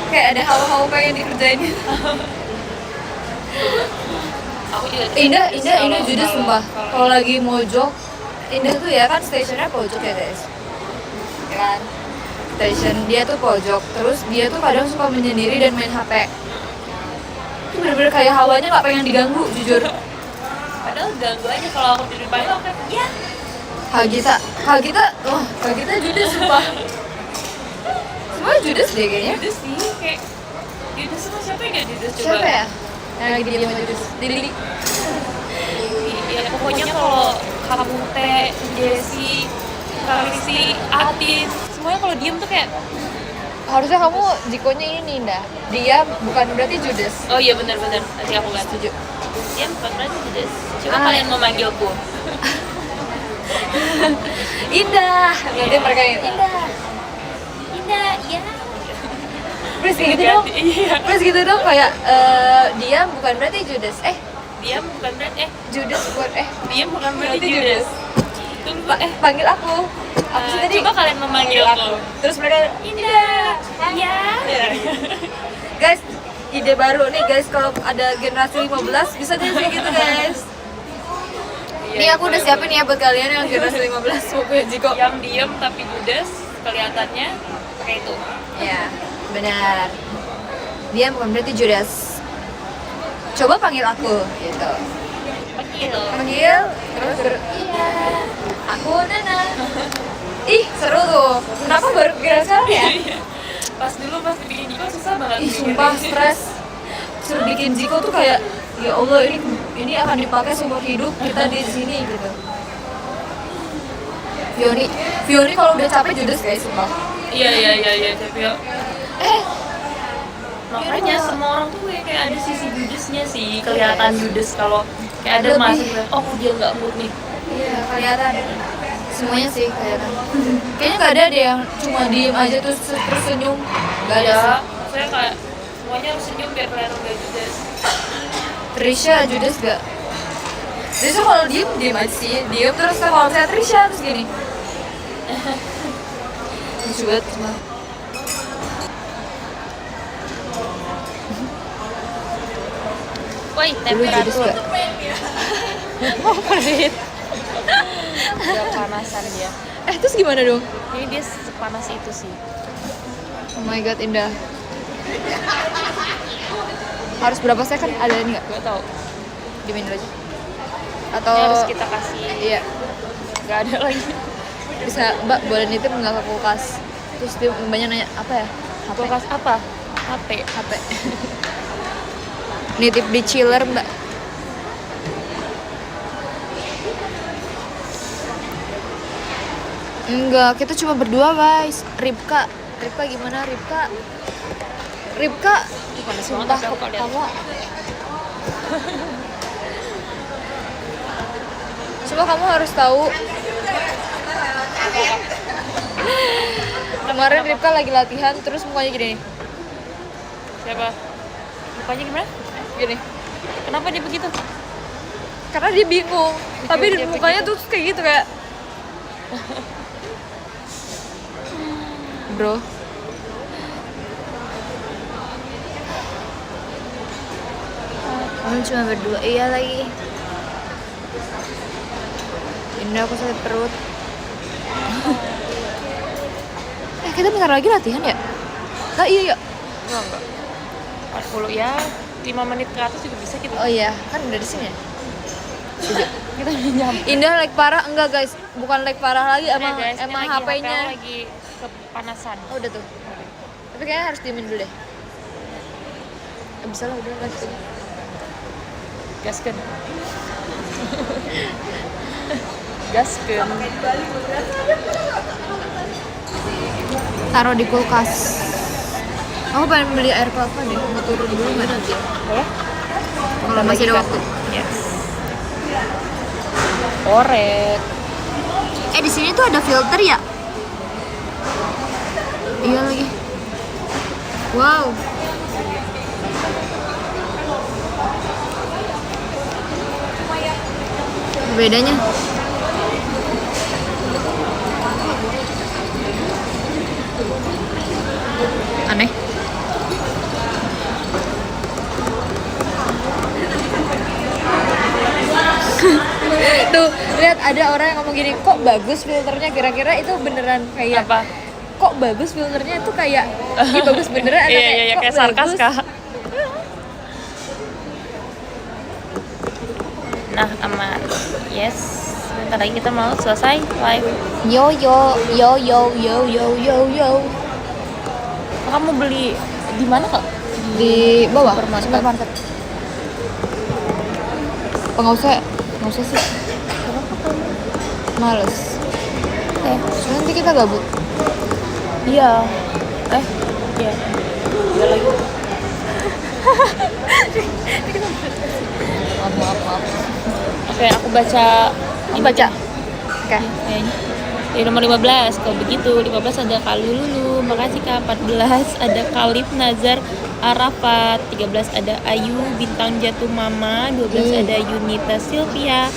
kayak ada hawa-hawa pengen dikerjain gitu. Aku juga Indah kalau- judes sumpah. Kalau lagi mojok, Indah tuh ya kan stationnya pojok ya guys. Ya kan? Station dia tuh pojok, terus dia tuh kadang suka menyendiri dan main HP. Itu bener-bener kayak hawanya nggak pengen diganggu, jujur. Padahal ganggu aja kalau aku tidur pagi aku kayak ya. Hal kita judes sumpah. Semua judes deh kayaknya. Judes sih kayak judes tuh siapa yang nggak judes coba? Siapa ya? Yang lagi diem sama judes. Dili. Ya pokoknya kalau kamu teh Jessie kali si Atin. Semuanya kalau diem tuh kayak Harusnya kamu Jikonya ini Indah. Dia bukan berarti Judas. oh iya benar-benar. Nanti aku nggak Setuju. Diem bukan berarti Judas. Coba Ah. kalian mau manggilku. Indah. Nanti mereka yang Indah. Indah, iya. Terus gitu dong. Iya. Terus gitu dong kayak dia bukan berarti Judas. Diem bukan berarti Judas bukan diem bukan berarti Berarti Judas. Tunggu panggil aku. Apa sih tadi? Coba kalian memanggilku. Terus mereka Indah, iya. guys, ide baru nih guys, kalau ada generasi 15 bisa deh kayak gitu guys. Nih aku udah siapin ya buat kalian yang generasi 15 pokoknya Jiko. Yang diem tapi Judas kelihatannya kayak itu. Ya, benar. Dia bukan berarti Judas. Coba panggil aku gitu. Panggil. Panggil terus iya. Aku Nana. Ih, seru tuh. Kenapa baru kepikiran sekarang ya? Pas dulu pas bikin Jiko susah banget. Ih, sumpah stres. Suruh bikin Jiko tuh kayak ya Allah ini akan dipakai seumur hidup kita di sini gitu. Fioni kalau udah capek Judas guys, sumpah. Iya, tapi ya. Makanya semua orang tuh kayak ada sisi Judasnya sih, kelihatan Judas kalau kayak ada Lebih. masuk oh dia nggak mood nih. Iya, kelihatan. Semuanya sih kelihatan. Kayaknya nggak ada deh yang cuma diem aja terus senyum. Nggak ada sih. Ya, saya kayak semuanya harus senyum biar kelihatan gak Judas. Trisha Judas gak? Trisha kalau diem aja sih. Diem terus kalau saya Trisha terus gini. Lucu banget semua. Woi, Dulu Judas temperatur. gak? Oh, pedit. Udah panasan dia. Terus gimana dong? Jadi dia sepanas itu sih. Oh my god, Indah. Harus berapa second? Ada ini nggak? Gak tau. Dimin dulu aja. Atau Ini harus kita kasih. iya, Gak ada lagi. bisa Mbak boleh nitip nggak ke kulkas? Terus dia banyak nanya apa ya? HP. Kulkas apa? HP. HP. Nitip di chiller Mbak. Enggak, kita cuma berdua guys. Ripka gimana Ripka? Panas Sumpah banget aku lihat. kamu. Coba kamu harus tahu. Kemarin Ripka lagi latihan terus mukanya gini nih. Siapa? Mukanya gimana? Gini. Kenapa dia begitu? Karena dia bingung. Tapi dia mukanya begitu. tuh kayak gitu kayak Bro. Kamu cuma berdua, iya lagi. Indah aku sakit perut. Kita bentar lagi latihan ya? Lah iya. Enggak. 40 ya, 5 menit ke atas juga bisa kita. Oh iya, kan udah di sini ya. Kita udah nyampe. Indah lag parah enggak guys? Bukan lag parah lagi, emang Guys, ini emang lagi HP-nya. HP lagi kepanasan. Oh udah tuh. Tapi kayaknya harus diemin dulu deh. Bisa lah udah lanjut aja. Gaskeun. Gaskeun. Taruh di kulkas. Aku pengen beli air kelapa deh. Mau turun dulu nggak nanti? Boleh? Kalau masih ada waktu. Yes. Korek. Di sini tuh ada filter ya? Iya lagi. Wow. Bedanya? Aneh. Tuh, lihat ada orang yang ngomong gini, kok bagus filternya, kira-kira itu beneran kayak Apa? kok bagus filternya itu kayak ini bagus beneran atau Iya, kok kayak sarkas bagus? kak. Nah, aman. Yes. Bentar lagi kita mau selesai live. Yo yo yo yo yo yo yo yo. Kamu beli di mana kak? Di bawah Supermarket. Nggak usah sih. Males. Oke. Nanti kita gabut. Iya. Iya. Iya lagi. Maaf. Oke, aku baca. Ini Baca. Oke. Kayaknya. Di nomor 15, kalau begitu 15 ada Kak Lulu, makasih Kak. 14 ada Khalif Nazar Arafat, 13 ada Ayu Bintang Jatuh Mama, 12 ada Yunita Sylvia,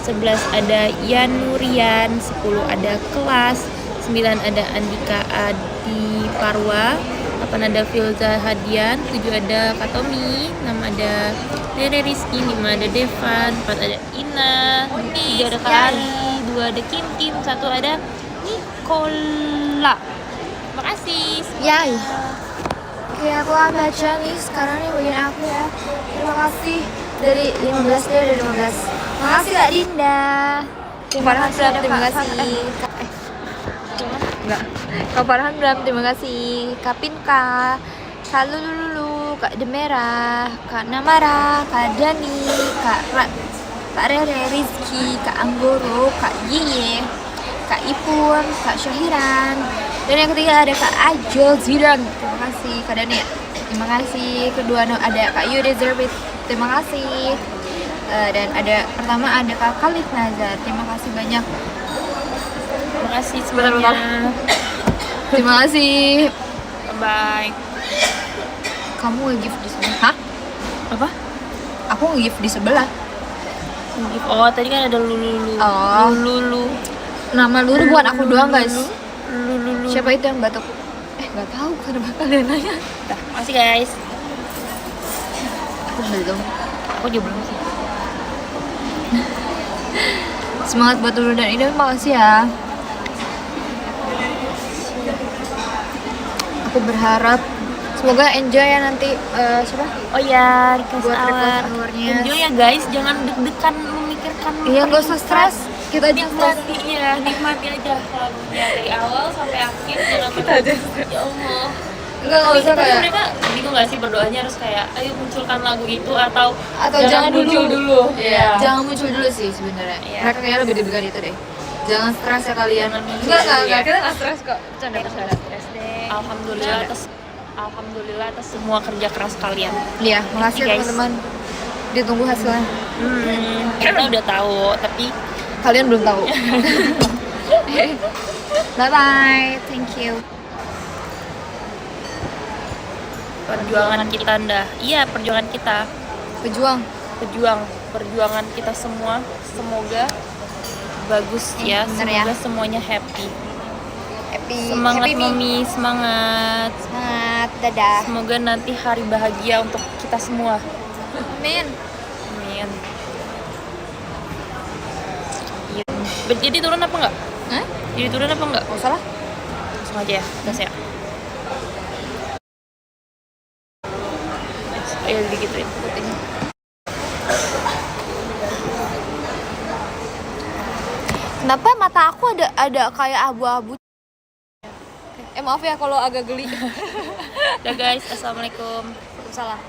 11 ada Yanurian, 10 ada Kelas, 9 ada Andika Adi Parwa, 8 ada Filza Hadian, 7 ada Katomi, 6 ada Rere Rizky, 5 ada Devan, 4 ada Ina, 3 ada Kari, 2 ada Kim, 1 ada Nikola. Makasih. Yay. Oke, aku akan baca nih sekarang nih bagian aku ya. Terima kasih dari 15 deh, dari 15. Makasih Kak Dinda. Terima kasih Bram, terima kasih. Enggak. Kak Farhan Bram, terima kasih. Kak Pinka, Kak Lulu, Kak Demera, Kak Namara, Kak Dani, Kak Rere Rizky, Kak Anggoro, Kak Yiye, Kak Ipun, Kak Syahiran, dan yang ketiga ada Kak Ajel Zidan. Terima kasih Kak Dani. Terima kasih. Kedua ada Kak You Deserve It. Terima kasih. Dan ada pertama ada Kak Khalif Nazar. Terima kasih banyak. Terima kasih semuanya. Terima kasih. Bye. Kamu nge-gift di sebelah. Hah? Apa? Aku nge-gift di sebelah. Oh, tadi kan ada Lulu. Oh. Lulu. Nama Lulu bukan aku doang guys. Lulu. Siapa itu yang batuk? Nggak tahu kenapa kalian nanya. Dah, makasih guys. Aku belum. Aku juga belum sih. Semangat buat Lulu dan Ida, makasih ya. Aku berharap semoga enjoy ya nanti siapa? Oh ya, request Buat request hour. hour-nya. Enjoy ya guys, jangan deg-degan memikirkan. Iya, nggak usah stres. Kita aja stres. Nikmati aja lagunya dari awal sampai akhir. Kita aja ya Allah. Nggak usah Tapi kayak mereka bingung nggak sih berdoanya harus kayak ayo munculkan lagu itu atau jangan muncul dulu. Iya. Jangan muncul dulu sih sebenarnya. Iya. Mereka kayaknya lebih deg-degan itu deh. Jangan stres ya kalian. Jangan muncul Enggak, dulu ya. kita nggak stres kok. Bercanda. Alhamdulillah atas semua kerja keras kalian. Iya, makasih Guys. teman-teman. Ditunggu hasilnya. Kita udah tahu, tapi Kalian belum tahu. Bye bye. Thank you. perjuangan kita iya perjuangan kita, perjuangan kita semua semoga bagus ya, bener semoga ya. semuanya happy. Happy Semangat Me. Mami, semangat. Semangat, dadah. Semoga nanti hari bahagia untuk kita semua. Amin. Amin. Jadi turun apa enggak? Hah? Jadi turun apa enggak? Nggak usah lah. Langsung aja ya, gas ya. Ayo digituin. Kenapa mata aku ada kayak abu-abu? Maaf ya kalau agak geli. Udah guys, assalamualaikum. Salah.